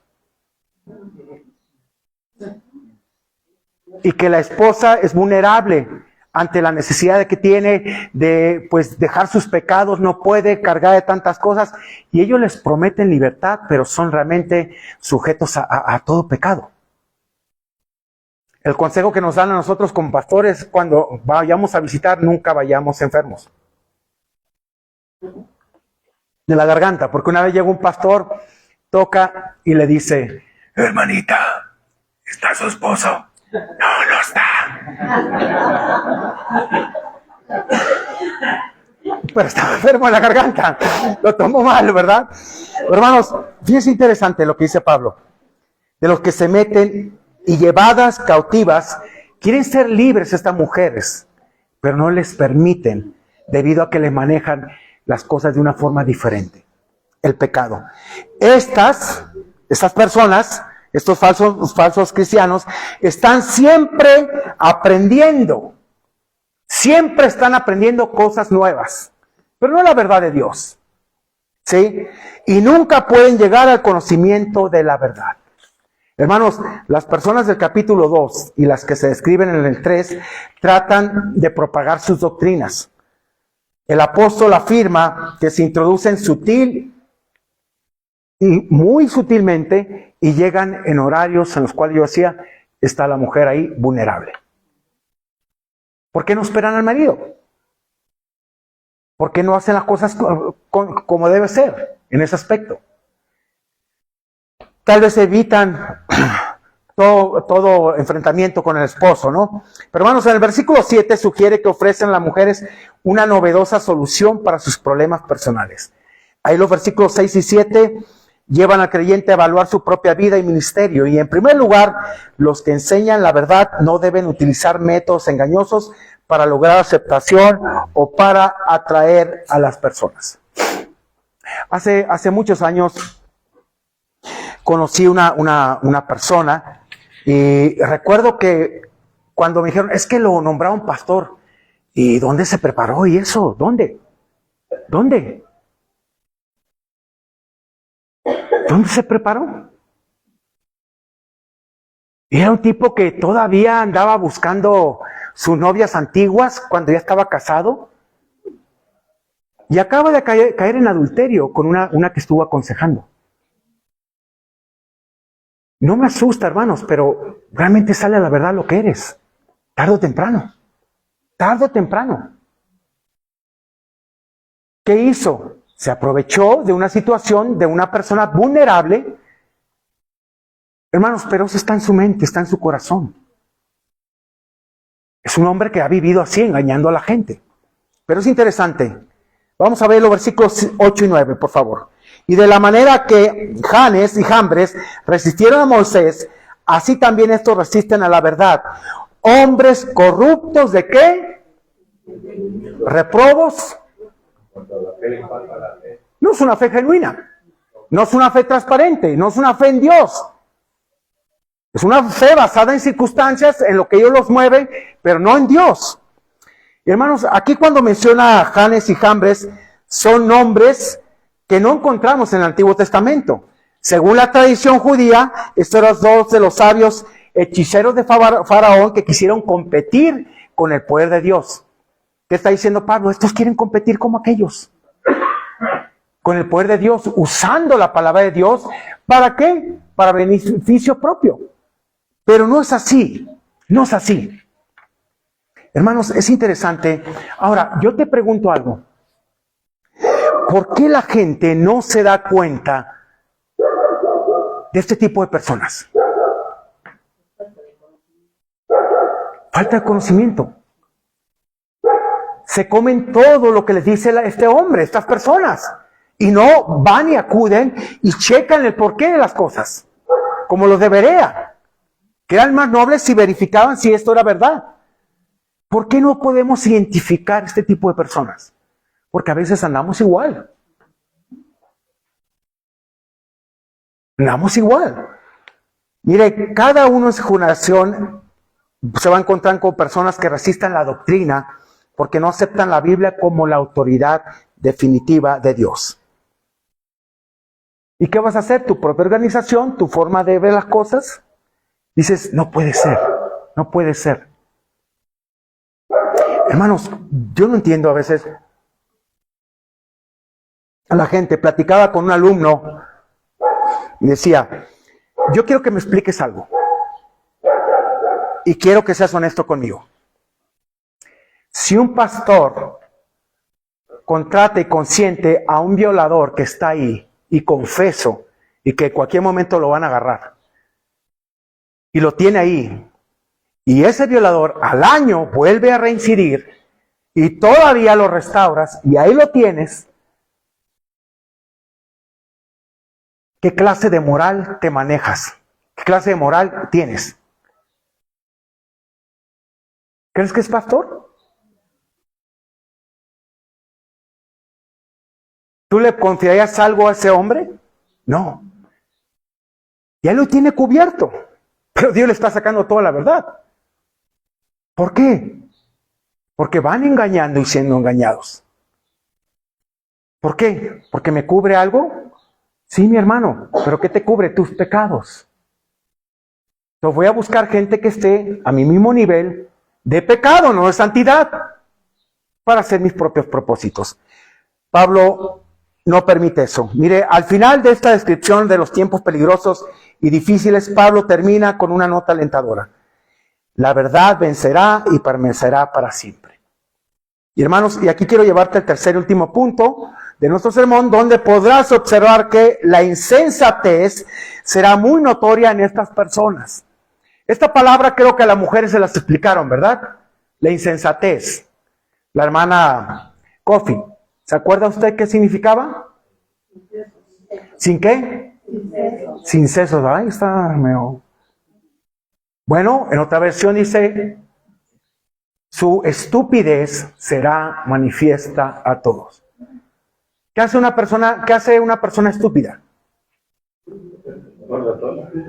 Y que la esposa es vulnerable ante la necesidad que tiene de pues dejar sus pecados, no puede cargar de tantas cosas, y ellos les prometen libertad, pero son realmente sujetos a todo pecado. El consejo que nos dan a nosotros como pastores, cuando vayamos a visitar, nunca vayamos enfermos de la garganta, porque una vez llegó un pastor, toca y le dice: hermanita, ¿está su esposo? No está. Pero estaba enfermo en la garganta. Lo tomó mal, ¿verdad? Hermanos, fíjense interesante lo que dice Pablo. De los que se meten y llevadas cautivas, quieren ser libres estas mujeres, pero no les permiten debido a que les manejan las cosas de una forma diferente. El pecado. Estas personas, estos falsos cristianos, están siempre aprendiendo. Siempre están aprendiendo cosas nuevas, pero no la verdad de Dios. ¿Sí? Y nunca pueden llegar al conocimiento de la verdad. Hermanos, las personas del capítulo 2 y las que se describen en el 3 tratan de propagar sus doctrinas. El apóstol afirma que se introducen sutil y muy sutilmente y llegan en horarios en los cuales yo decía, está la mujer ahí vulnerable. ¿Por qué no esperan al marido? ¿Por qué no hacen las cosas como debe ser en ese aspecto? Tal vez evitan todo enfrentamiento con el esposo, ¿no? Pero hermanos, en el versículo 7 sugiere que ofrecen a las mujeres una novedosa solución para sus problemas personales. Ahí los versículos 6 y 7 llevan al creyente a evaluar su propia vida y ministerio. Y en primer lugar, los que enseñan la verdad no deben utilizar métodos engañosos para lograr aceptación o para atraer a las personas. Hace muchos años conocí una persona y recuerdo que cuando me dijeron, es que lo nombraron pastor, ¿y dónde se preparó y eso? ¿Dónde se preparó? Y era un tipo que todavía andaba buscando sus novias antiguas cuando ya estaba casado y acaba de caer en adulterio con una que estuvo aconsejando. No me asusta, hermanos, pero realmente sale a la verdad lo que eres. Tarde o temprano. ¿Qué hizo? Se aprovechó de una situación de una persona vulnerable. Hermanos, pero eso está en su mente, está en su corazón. Es un hombre que ha vivido así, engañando a la gente. Pero es interesante. Vamos a ver los versículos 8 y 9, por favor. Y de la manera que Janes y Jambres resistieron a Moisés, así también estos resisten a la verdad. Hombres corruptos, ¿de qué? Reprobos. No es una fe genuina. No es una fe transparente. No es una fe en Dios. Es una fe basada en circunstancias, en lo que ellos los mueve, pero no en Dios. Y hermanos, aquí cuando menciona a Janes y Jambres, son nombres que no encontramos en el Antiguo Testamento. Según la tradición judía, estos eran dos de los sabios hechiceros de Faraón que quisieron competir con el poder de Dios. ¿Qué está diciendo Pablo? Estos quieren competir como aquellos. Con el poder de Dios, usando la palabra de Dios. ¿Para qué? Para beneficio propio. Pero no es así. No es así. Hermanos, es interesante. Ahora, yo te pregunto algo. ¿Por qué la gente no se da cuenta de este tipo de personas? Falta de conocimiento. Se comen todo lo que les dice este hombre, estas personas. Y no van y acuden y checan el porqué de las cosas. Como los de Berea, que eran más nobles si verificaban si esto era verdad. ¿Por qué no podemos identificar este tipo de personas? Porque a veces andamos igual. Andamos igual. Mire, cada uno en su generación se va a encontrar con personas que resistan la doctrina porque no aceptan la Biblia como la autoridad definitiva de Dios. ¿Y qué vas a hacer? Tu propia organización, tu forma de ver las cosas. Dices, no puede ser, no puede ser. Hermanos, yo no entiendo a veces a la gente. Platicaba con un alumno y decía, yo quiero que me expliques algo. Y quiero que seas honesto conmigo. Si un pastor contrata y consiente a un violador que está ahí, y confeso, y que en cualquier momento lo van a agarrar, y lo tiene ahí, y ese violador al año vuelve a reincidir, y todavía lo restauras, y ahí lo tienes, ¿qué clase de moral te manejas? ¿Qué clase de moral tienes? ¿Crees que es pastor? ¿Tú le confiarías algo a ese hombre? No. Ya lo tiene cubierto. Pero Dios le está sacando toda la verdad. ¿Por qué? Porque van engañando y siendo engañados. ¿Por qué? ¿Porque me cubre algo? Sí, mi hermano. ¿Pero qué te cubre? Tus pecados. Entonces voy a buscar gente que esté a mi mismo nivel de pecado, no de santidad, para hacer mis propios propósitos. Pablo no permite eso. Mire, al final de esta descripción de los tiempos peligrosos y difíciles, Pablo termina con una nota alentadora. La verdad vencerá y permanecerá para siempre. Y hermanos, y aquí quiero llevarte al tercer y último punto de nuestro sermón, donde podrás observar que la insensatez será muy notoria en estas personas. Esta palabra creo que a las mujeres se las explicaron, ¿verdad? La insensatez. La hermana Coffee, ¿se acuerda usted qué significaba? ¿Sin qué? Sin sesos. Ahí está. Bueno, en otra versión dice, su estupidez será manifiesta a todos. ¿Qué hace una persona estúpida?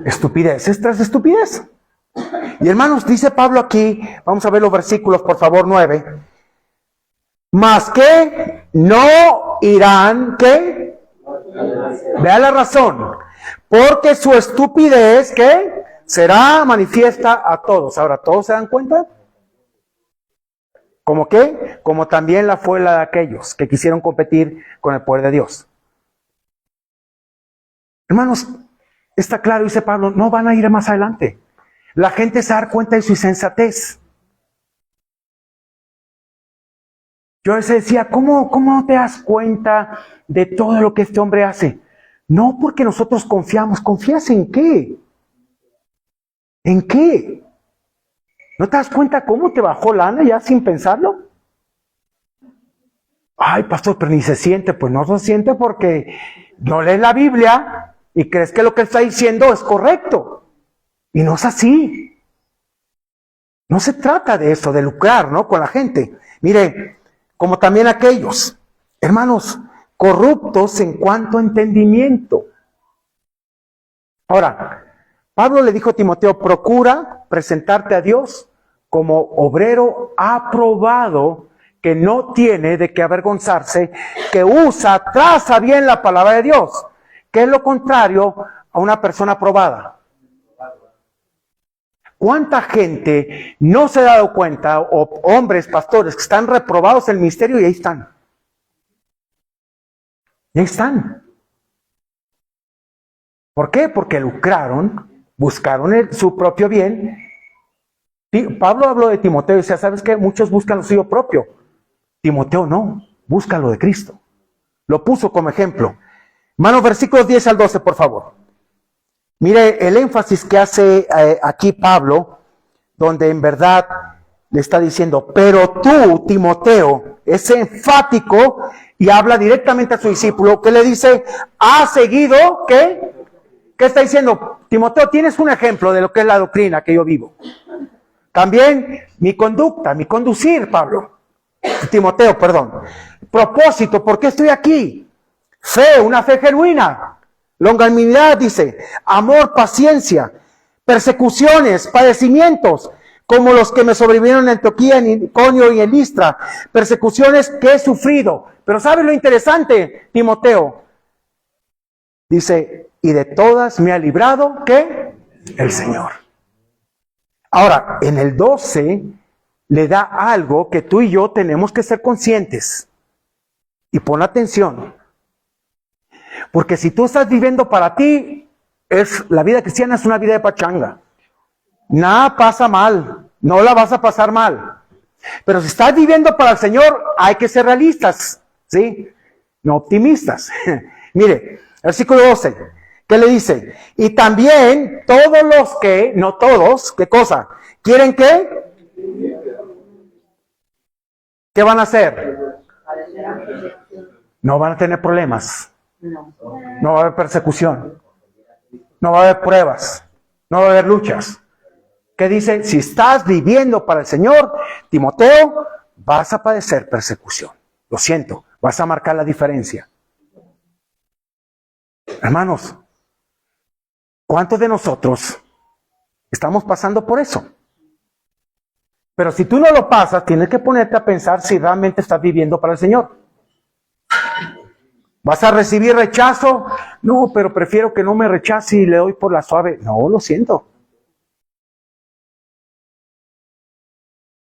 Estupidez. ¿Esta es estupidez? Y hermanos, dice Pablo aquí, vamos a ver los versículos, por favor, 9. Mas que no irán, ¿qué? Vea la razón. Porque su estupidez, ¿qué? Será manifiesta a todos. Ahora, ¿todos se dan cuenta? ¿Cómo qué? Como también la fue la de aquellos que quisieron competir con el poder de Dios. Hermanos, está claro, dice Pablo, no van a ir más adelante. La gente se da cuenta de su insensatez. Yo a veces decía, ¿cómo no te das cuenta de todo lo que este hombre hace? No porque nosotros confiamos. ¿Confías en qué? ¿En qué? ¿No te das cuenta cómo te bajó lana ya sin pensarlo? Ay, pastor, pero ni se siente. Pues no se siente porque no lees la Biblia y crees que lo que está diciendo es correcto. Y no es así. No se trata de eso, de lucrar, ¿no? Con la gente. Mire, como también aquellos, hermanos, corruptos en cuanto a entendimiento. Ahora, Pablo le dijo a Timoteo, procura presentarte a Dios como obrero aprobado, que no tiene de qué avergonzarse, que traza bien la palabra de Dios, que es lo contrario a una persona aprobada. ¿Cuánta gente no se ha dado cuenta, o hombres, pastores, que están reprobados en el ministerio y ahí están? Y ahí están. ¿Por qué? Porque lucraron, buscaron su propio bien. Pablo habló de Timoteo y decía, ¿sabes qué? Muchos buscan lo suyo propio. Timoteo no, busca lo de Cristo. Lo puso como ejemplo. Hermanos, versículos 10 al 12, por favor. Mire el énfasis que hace aquí Pablo, donde en verdad le está diciendo, pero tú, Timoteo, es enfático y habla directamente a su discípulo, que le dice, ha seguido, ¿qué? ¿Qué está diciendo? Timoteo, tienes un ejemplo de lo que es la doctrina que yo vivo. También mi conducta, mi conducir, Timoteo, perdón. Propósito, ¿por qué estoy aquí? Fe, una fe genuina. Longanimidad, dice. Amor, paciencia. Persecuciones, padecimientos, como los que me sobrevivieron en Antioquía, en Iconio y en Listra. Persecuciones que he sufrido. Pero ¿sabes lo interesante, Timoteo? Dice, y de todas me ha librado, ¿qué? El Señor. Ahora, en el 12 le da algo que tú y yo tenemos que ser conscientes. Y pon atención. Porque si tú estás viviendo para ti, la vida cristiana es una vida de pachanga. Nada pasa mal, no la vas a pasar mal. Pero si estás viviendo para el Señor, hay que ser realistas, ¿sí? No optimistas. Mire, versículo 12, ¿qué le dice? Y también todos los que, no todos, ¿qué cosa? ¿Quieren qué? ¿Qué van a hacer? No van a tener problemas. No va a haber persecución. No va a haber pruebas. No va a haber luchas. ¿Qué dice? Si estás viviendo para el Señor, Timoteo, vas a padecer persecución. Lo siento, vas a marcar la diferencia. Hermanos, ¿cuántos de nosotros estamos pasando por eso? Pero si tú no lo pasas, tienes que ponerte a pensar si realmente estás viviendo para el Señor. ¿Vas a recibir rechazo? No, pero prefiero que no me rechace y le doy por la suave. No, lo siento.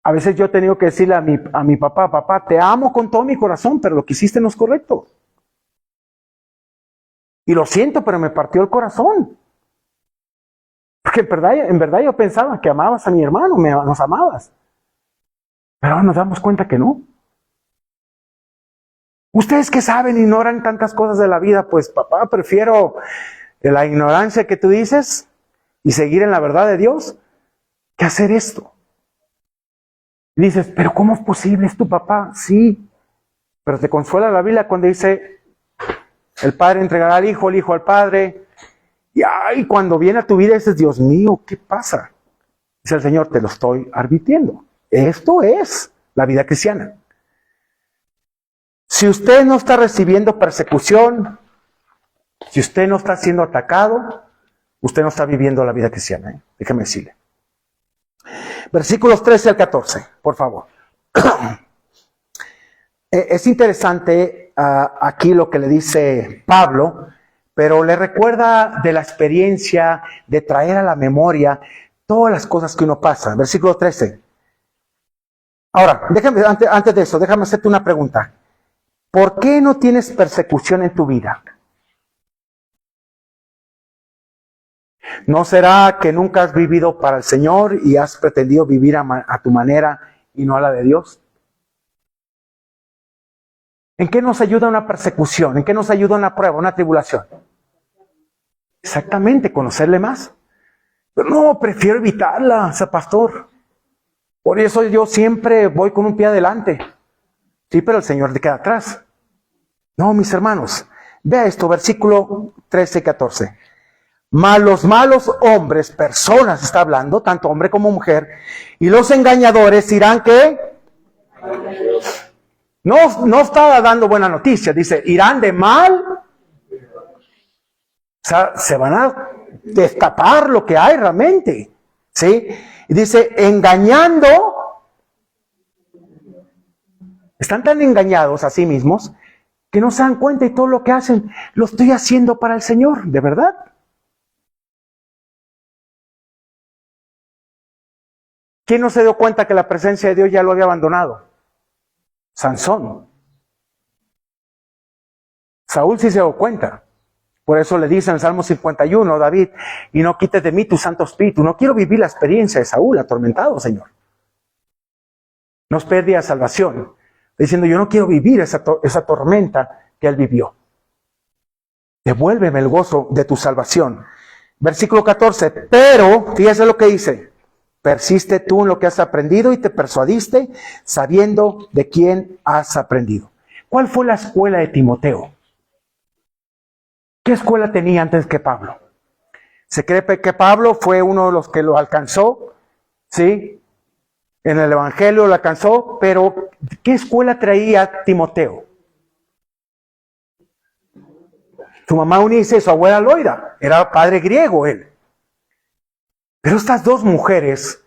A veces yo he tenido que decirle a mi papá, papá, te amo con todo mi corazón, pero lo que hiciste no es correcto. Y lo siento, pero me partió el corazón. Porque en verdad yo pensaba que amabas a mi hermano, nos amabas. Pero ahora nos damos cuenta que no. Ustedes que saben, ignoran tantas cosas de la vida, pues papá, prefiero la ignorancia que tú dices y seguir en la verdad de Dios que hacer esto. Y dices, pero ¿cómo es posible? ¿Es tu papá? Sí, pero te consuela la Biblia cuando dice, el Padre entregará al Hijo, el Hijo al Padre. Y ay, cuando viene a tu vida dices, Dios mío, ¿qué pasa? Dice el Señor, te lo estoy advirtiendo. Esto es la vida cristiana. Si usted no está recibiendo persecución, si usted no está siendo atacado, usted no está viviendo la vida cristiana. Déjeme decirle. Versículos 13 al 14, por favor. Es interesante aquí lo que le dice Pablo, pero le recuerda de la experiencia de traer a la memoria todas las cosas que uno pasa. Versículo 13. Ahora, déjame, antes de eso, déjame hacerte una pregunta. ¿Por qué no tienes persecución en tu vida? ¿No será que nunca has vivido para el Señor y has pretendido vivir a tu manera y no a la de Dios? ¿En qué nos ayuda una persecución? ¿En qué nos ayuda una prueba, una tribulación? Exactamente, conocerle más. Pero no, prefiero evitarla, ser pastor. Por eso yo siempre voy con un pie adelante. Sí, pero el Señor te queda atrás. No, mis hermanos, vea esto, versículo 13 y 14. Mas los malos hombres, personas está hablando, tanto hombre como mujer, y los engañadores irán ¿qué? No está dando buena noticia, dice, irán de mal. O sea, se van a destapar lo que hay realmente, ¿sí? Y dice, engañando, están tan engañados a sí mismos que no se dan cuenta y todo lo que hacen lo estoy haciendo para el Señor, ¿de verdad? ¿Quién no se dio cuenta que la presencia de Dios ya lo había abandonado? Sansón. Saúl sí se dio cuenta. Por eso le dice en el Salmo 51, David, y no quites de mí tu Santo Espíritu. No quiero vivir la experiencia de Saúl, atormentado, Señor. No es pérdida de salvación. Diciendo, yo no quiero vivir esa tormenta que él vivió. Devuélveme el gozo de tu salvación. Versículo 14, pero, fíjese lo que dice. Persiste tú en lo que has aprendido y te persuadiste sabiendo de quién has aprendido. ¿Cuál fue la escuela de Timoteo? ¿Qué escuela tenía antes que Pablo? Se cree que Pablo fue uno de los que lo alcanzó, ¿sí? En el Evangelio lo alcanzó, pero ¿qué escuela traía Timoteo? Su mamá Eunice y su abuela Loida. Era padre griego él. Pero estas dos mujeres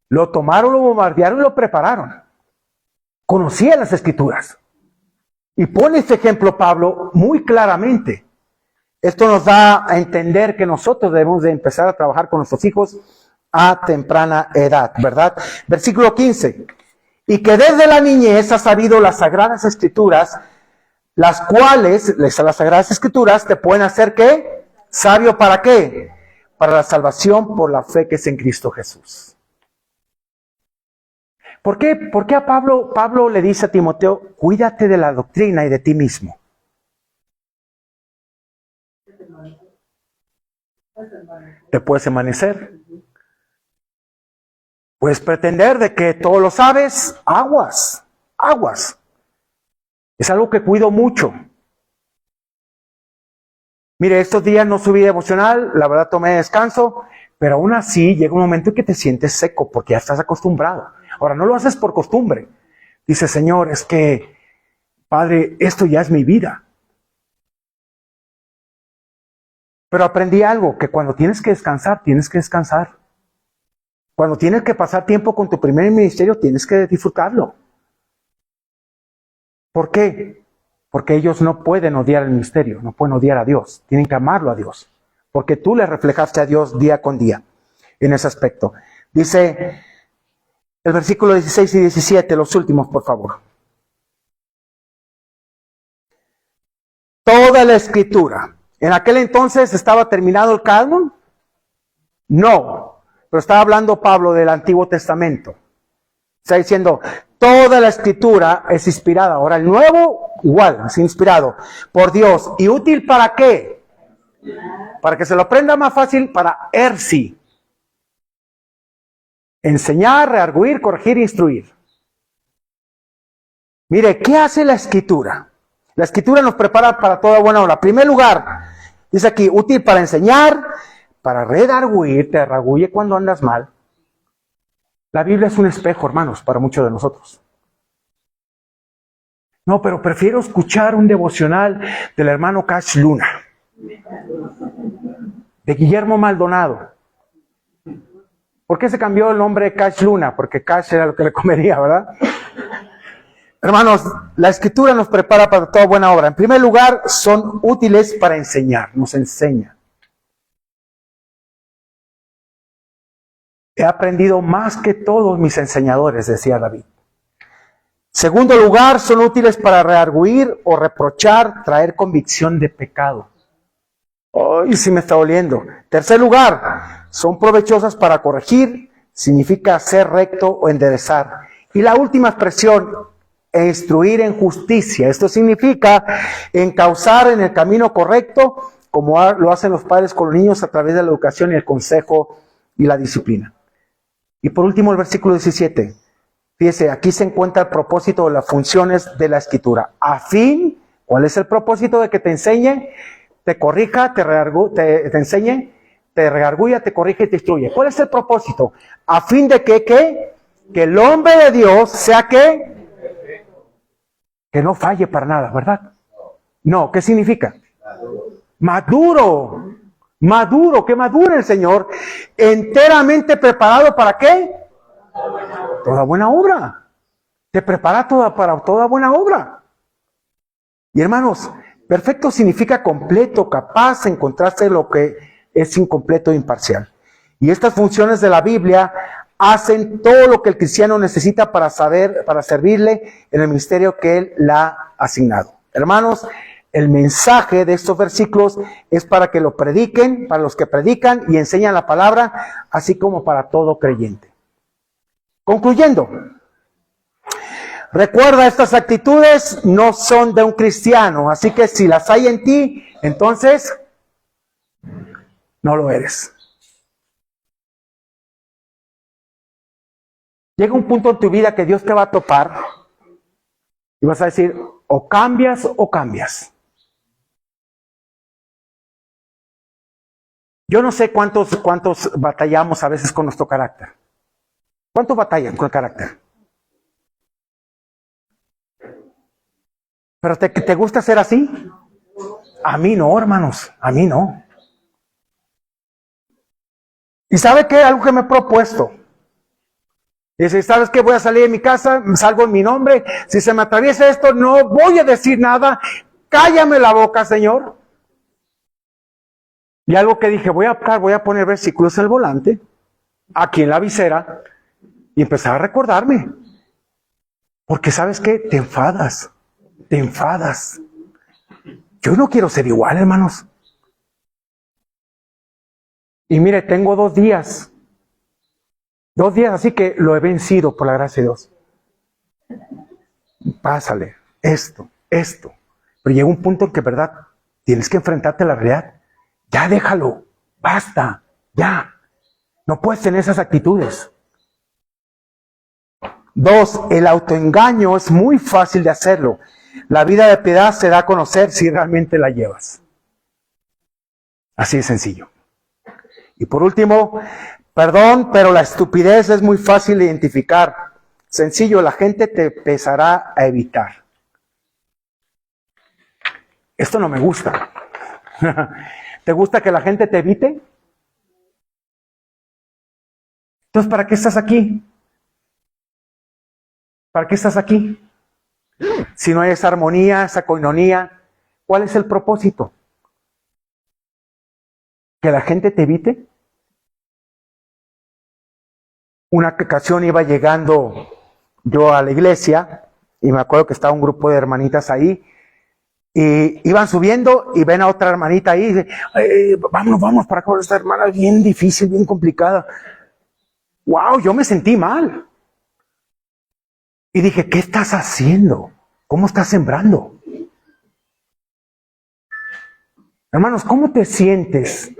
lo tomaron, lo bombardearon y lo prepararon. Conocían las Escrituras. Y pone este ejemplo Pablo muy claramente. Esto nos da a entender que nosotros debemos de empezar a trabajar con nuestros hijos a temprana edad, ¿verdad? Versículo 15. Y que desde la niñez has sabido las Sagradas Escrituras, las cuales, las Sagradas Escrituras, te pueden hacer ¿qué? ¿Sabio para qué? Para la salvación por la fe que es en Cristo Jesús. ¿Por qué a Pablo le dice a Timoteo, cuídate de la doctrina y de ti mismo? Te puedes envanecer. Puedes pretender de que todo lo sabes. Aguas. Es algo que cuido mucho. Mire, estos días no subí devocional, la verdad tomé descanso, pero aún así llega un momento en que te sientes seco porque ya estás acostumbrado. Ahora, no lo haces por costumbre. Dices, Señor, es que, Padre, esto ya es mi vida. Pero aprendí algo, que cuando tienes que descansar, tienes que descansar. Cuando tienes que pasar tiempo con tu primer ministerio, tienes que disfrutarlo. ¿Por qué? Porque ellos no pueden odiar el ministerio, no pueden odiar a Dios, tienen que amarlo a Dios. Porque tú le reflejaste a Dios día con día en ese aspecto. Dice el versículo 16 y 17, los últimos, por favor. Toda la Escritura. ¿En aquel entonces estaba terminado el canon? No, pero estaba hablando Pablo del Antiguo Testamento. Está diciendo, toda la Escritura es inspirada. Ahora el Nuevo, igual, es inspirado por Dios. ¿Y útil para qué? Para que se lo aprenda más fácil, para ersi. Enseñar, rearguir, corregir, instruir. Mire, ¿qué hace la Escritura? La Escritura nos prepara para toda buena obra. En primer lugar, dice aquí, útil para enseñar, para redarguir, te redarguye cuando andas mal. La Biblia es un espejo, hermanos, para muchos de nosotros. No, pero prefiero escuchar un devocional del hermano Cash Luna, de Guillermo Maldonado. ¿Por qué se cambió el nombre de Cash Luna? Porque Cash era lo que le comería, ¿verdad? Hermanos, la Escritura nos prepara para toda buena obra. En primer lugar, son útiles para enseñar, nos enseña. He aprendido más que todos mis enseñadores, decía David. Segundo lugar, son útiles para rearguir o reprochar, traer convicción de pecado. Ay, sí me está doliendo. Tercer lugar, son provechosas para corregir, significa ser recto o enderezar. Y la última expresión, instruir en justicia. Esto significa encauzar en el camino correcto, como lo hacen los padres con los niños a través de la educación y el consejo y la disciplina. Y por último, el versículo 17. Fíjese, aquí se encuentra el propósito de las funciones de la Escritura. A fin, ¿cuál es el propósito de que te enseñe, te corrija, te enseñe, te redarguya, te corrige y te instruye? ¿Cuál es el propósito? A fin de que, ¿qué? Que el hombre de Dios sea ¿qué? Que no falle para nada, ¿verdad? No, ¿qué significa? Maduro. Maduro, que madure el Señor, enteramente preparado ¿para qué? Toda buena obra. Te prepara para toda buena obra. Y hermanos, perfecto significa completo, capaz, en contraste de lo que es incompleto e imparcial. Y estas funciones de la Biblia hacen todo lo que el cristiano necesita para servirle en el ministerio que Él le ha asignado. Hermanos, el mensaje de estos versículos es para que lo prediquen, para los que predican y enseñan la palabra, así como para todo creyente. Concluyendo, recuerda, estas actitudes no son de un cristiano, así que si las hay en ti, entonces no lo eres. Llega un punto en tu vida que Dios te va a topar y vas a decir, o cambias o cambias. Yo no sé cuántos batallamos a veces con nuestro carácter. ¿Cuánto batallan con el carácter? ¿Pero te gusta ser así? A mí no, hermanos, a mí no. ¿Y sabe qué? Algo que me he propuesto. Dice, ¿sabes qué? Voy a salir de mi casa, salgo en mi nombre. Si se me atraviesa esto, no voy a decir nada. Cállame la boca, Señor. Y algo que dije, voy a poner versículos en el volante, aquí en la visera, y empezar a recordarme. Porque ¿sabes qué? Te enfadas. Te enfadas. Yo no quiero ser igual, hermanos. Y mire, tengo 2 días. 2 días, así que lo he vencido por la gracia de Dios. Pásale, esto. Pero llega un punto en que, ¿verdad? Tienes que enfrentarte a la realidad. Ya déjalo, basta, ya. No puedes tener esas actitudes. 2, el autoengaño es muy fácil de hacerlo. La vida de piedad se da a conocer si realmente la llevas. Así de sencillo. Y por último, perdón, pero la estupidez es muy fácil de identificar. Sencillo, la gente te empezará a evitar. Esto no me gusta. ¿Te gusta que la gente te evite? Entonces, ¿para qué estás aquí? ¿Para qué estás aquí? Si no hay esa armonía, esa coinonía, ¿cuál es el propósito? ¿Que la gente te evite? Una ocasión iba llegando yo a la iglesia y me acuerdo que estaba un grupo de hermanitas ahí y iban subiendo y ven a otra hermanita ahí y dice, vamos para acá, esta hermana es bien difícil, bien complicada. ¡Wow! Yo me sentí mal. Y dije, ¿qué estás haciendo? ¿Cómo estás sembrando? Hermanos, ¿cómo te sientes?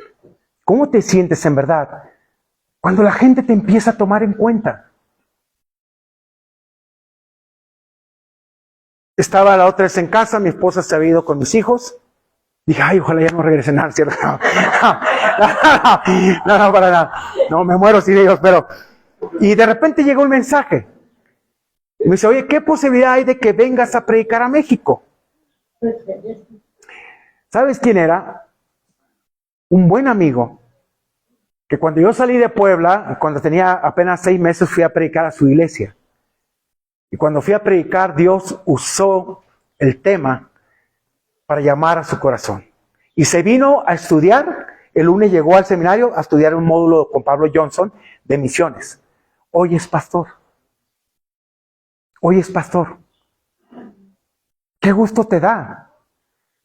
¿Cómo te sientes en verdad? Cuando la gente te empieza a tomar en cuenta. Estaba la otra vez en casa, mi esposa se había ido con mis hijos. Dije, ay, ojalá ya no regresen nada, ¿cierto? No, para nada. No, me muero sin ellos, pero... Y de repente llegó un mensaje. Me dice, oye, ¿qué posibilidad hay de que vengas a predicar a México? ¿Sabes quién era? Un buen amigo, que cuando yo salí de Puebla, cuando tenía apenas 6 meses, fui a predicar a su iglesia. Y cuando fui a predicar, Dios usó el tema para llamar a su corazón. Y se vino a estudiar, el lunes llegó al seminario a estudiar un módulo con Pablo Johnson de misiones. Hoy es pastor. Hoy es pastor. Qué gusto te da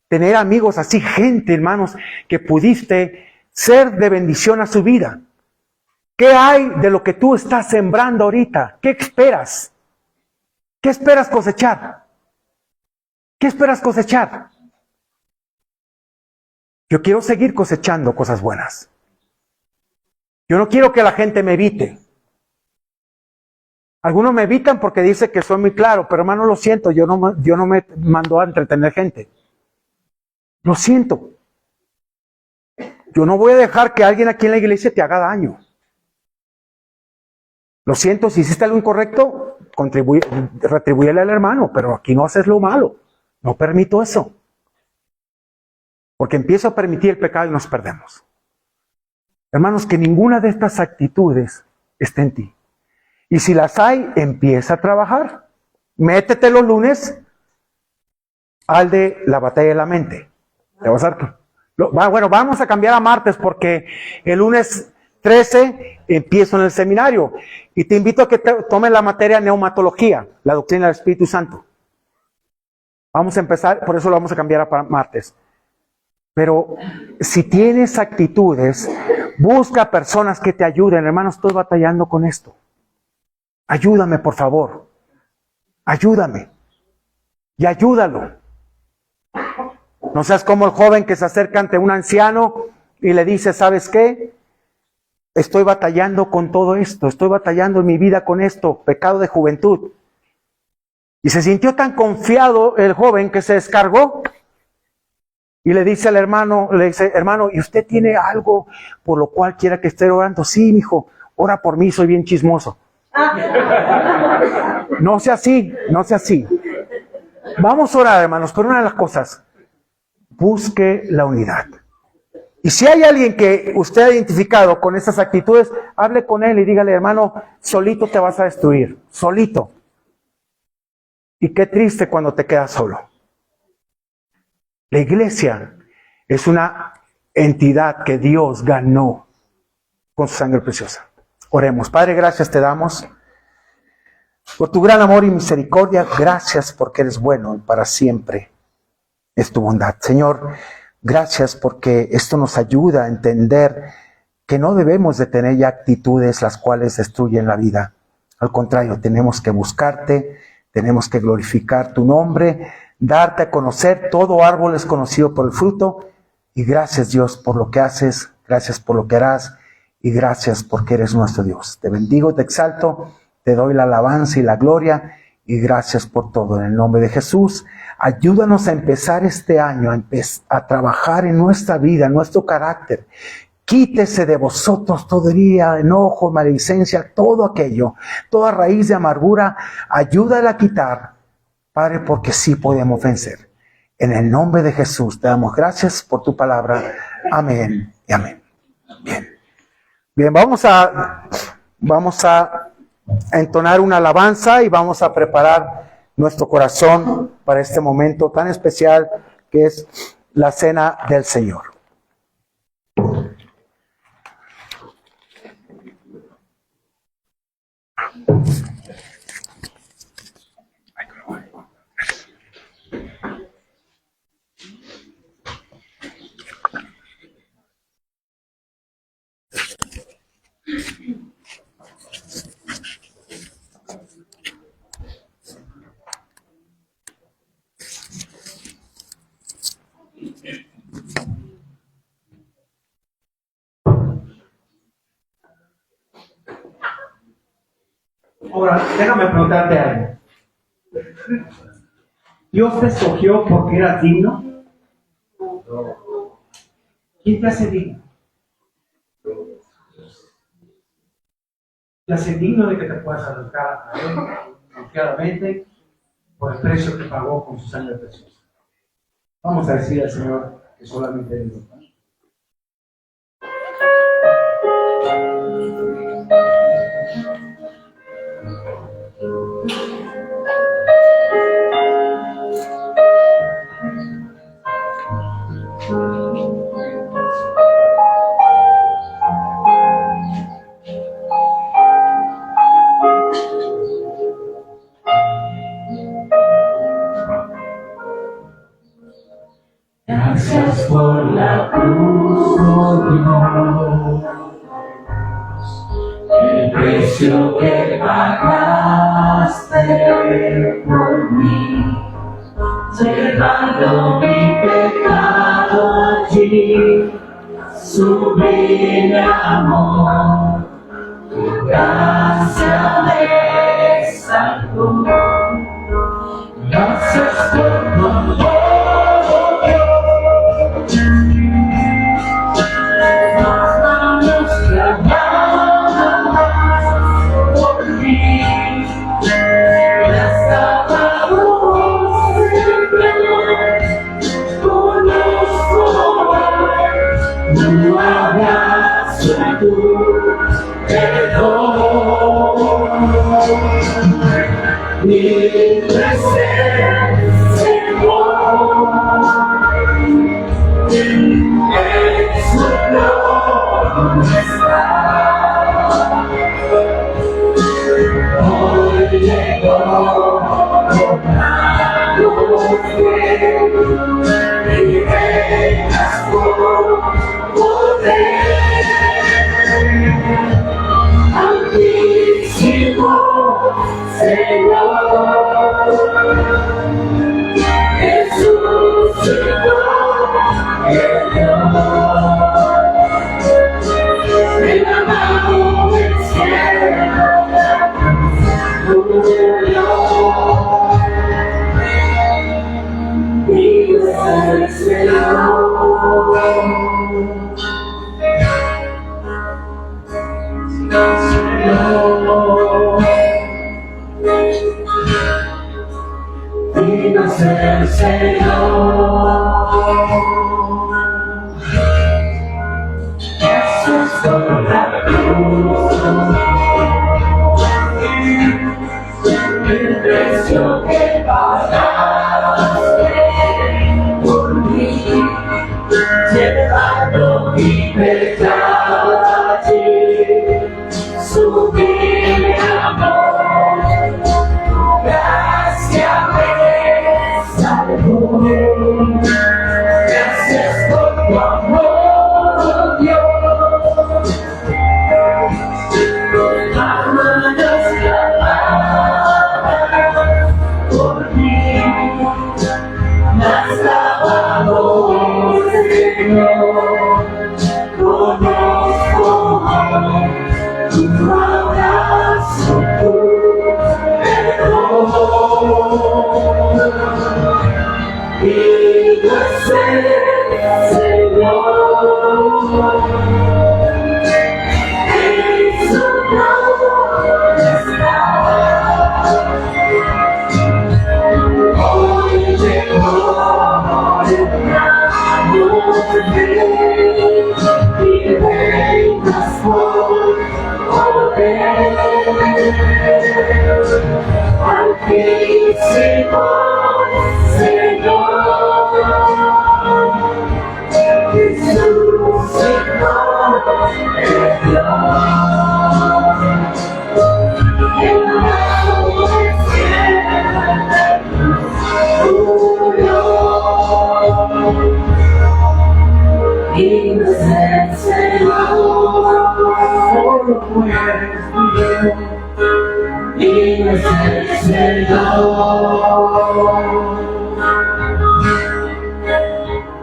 tener amigos así, gente, hermanos, que pudiste ser de bendición a su vida. ¿Qué hay de lo que tú estás sembrando ahorita? ¿Qué esperas? ¿Qué esperas cosechar? ¿Qué esperas cosechar? Yo quiero seguir cosechando cosas buenas. Yo no quiero que la gente me evite. Algunos me evitan porque dicen que soy muy claro, pero hermano, lo siento, yo no me mando a entretener gente. Lo siento. Yo no voy a dejar que alguien aquí en la iglesia te haga daño. Lo siento, si hiciste algo incorrecto, retribúyele al hermano, pero aquí no haces lo malo. No permito eso. Porque empiezo a permitir el pecado y nos perdemos. Hermanos, que ninguna de estas actitudes esté en ti. Y si las hay, empieza a trabajar. Métete los lunes al de la batalla de la mente. Te vas a dar. Bueno, vamos a cambiar a martes porque el lunes 13 empiezo en el seminario. Y te invito a que tomes la materia neumatología, la doctrina del Espíritu Santo. Vamos a empezar, por eso lo vamos a cambiar a martes. Pero si tienes actitudes, busca personas que te ayuden. Hermano, estoy batallando con esto. Ayúdame, por favor. Ayúdame. Y ayúdalo. No seas como el joven que se acerca ante un anciano y le dice, ¿sabes qué? Estoy batallando con todo esto. Estoy batallando en mi vida con esto. Pecado de juventud. Y se sintió tan confiado el joven que se descargó. Y le dice al hermano, hermano, ¿y usted tiene algo por lo cual quiera que esté orando? Sí, mijo, ora por mí, soy bien chismoso. No sea así, no sea así. Vamos a orar, hermanos, pero una de las cosas, busque la unidad. Y si hay alguien que usted ha identificado con estas actitudes, hable con él y dígale, hermano, solito te vas a destruir, solito. Y qué triste cuando te quedas solo. La iglesia es una entidad que Dios ganó con su sangre preciosa. Oremos. Padre, gracias te damos por tu gran amor y misericordia. Gracias porque eres bueno y para siempre es tu bondad. Señor, gracias porque esto nos ayuda a entender que no debemos de tener ya actitudes las cuales destruyen la vida. Al contrario, tenemos que buscarte, tenemos que glorificar tu nombre, darte a conocer. Todo árbol es conocido por el fruto. Y gracias, Dios, por lo que haces, gracias por lo que harás y gracias porque eres nuestro Dios. Te bendigo, te exalto, te doy la alabanza y la gloria y gracias por todo. En el nombre de Jesús, ayúdanos a empezar este año, a trabajar en nuestra vida, en nuestro carácter. Quítese de vosotros todo herida, enojo, maledicencia, todo aquello, toda raíz de amargura, ayúdala a quitar, Padre, porque sí podemos vencer. En el nombre de Jesús te damos gracias por tu palabra. Amén y amén. Bien, vamos a entonar una alabanza y vamos a preparar nuestro corazón para este momento tan especial que es la cena del Señor. Ahora, déjame preguntarte algo. ¿Dios te escogió porque eras digno? ¿Quién te hace digno? Te hace digno de que te puedas acercar a Él confiadamente por el precio que pagó con su sangre preciosa. Vamos a decir al Señor que solamente Él lo paga. Gracias por la cruz, oh Dios, el precio que pagaste por mí, llevando mi pecado allí, sublime amor, tu gracia me salvó. Gracias por tu amor. Mi presencia, en su gloria está. Hoy llegó la luz y reinas por poder. Altísimo Señor, Jesús, Señor, el amado del cielo, Dios del Señor. Señor, Digno es el Señor. Jesús por la cruz, el precio que pagaste por mí, llevando mi pecado allí, sublime amor, tu gracia me salvó. Gracias por tu amor, Dios. Amados clamaban por mí, mas lavado, Señor, conozco tu abrazo, tu perdón. Digno es el Señor. En su nombre está. Hoy llegó el y reinas por poder. Altísimo Señor, Jesús, Hijo de Dios, el amor digno es el Señor, solo tú eres mi Dios. Digno es el Señor,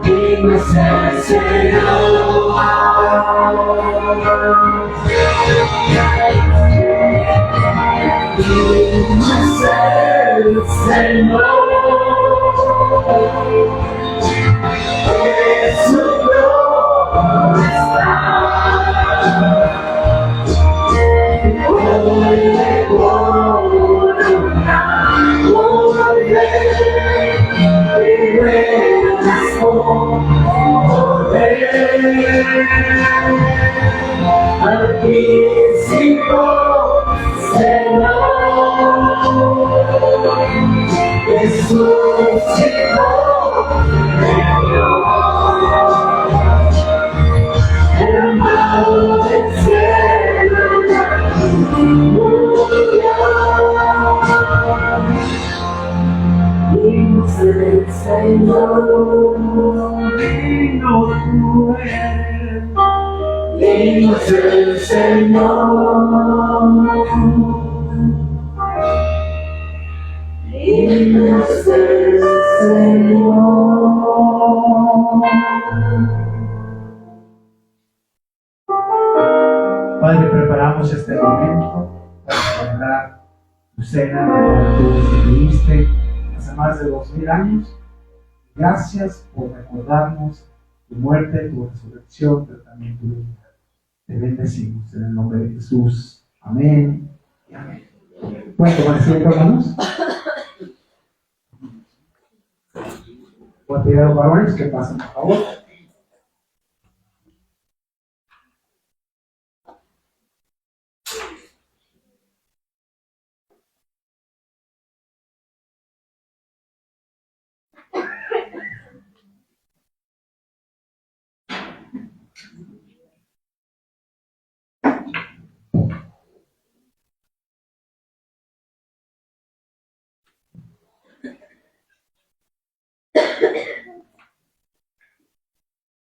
digno es el Señor, digno es el Señor. En su gloria está. Hoy le corona, y reinas con poder. Altísimo Señor, Jesús, Hijo de Dios, el amado del cielo digno es el Señor, digno tú eres, digno es el Señor, digno es el Señor. Padre, preparamos este momento para celebrar tu cena que tú instituiste hace más de 2000 años. Gracias por recordarnos tu muerte, tu resurrección, pero también tu vida. Te bendecimos en el nombre de Jesús. Amén y amén. ¿Pueden tomar asiento, hermanos? Voy a pedir a los varones que pasen, por favor.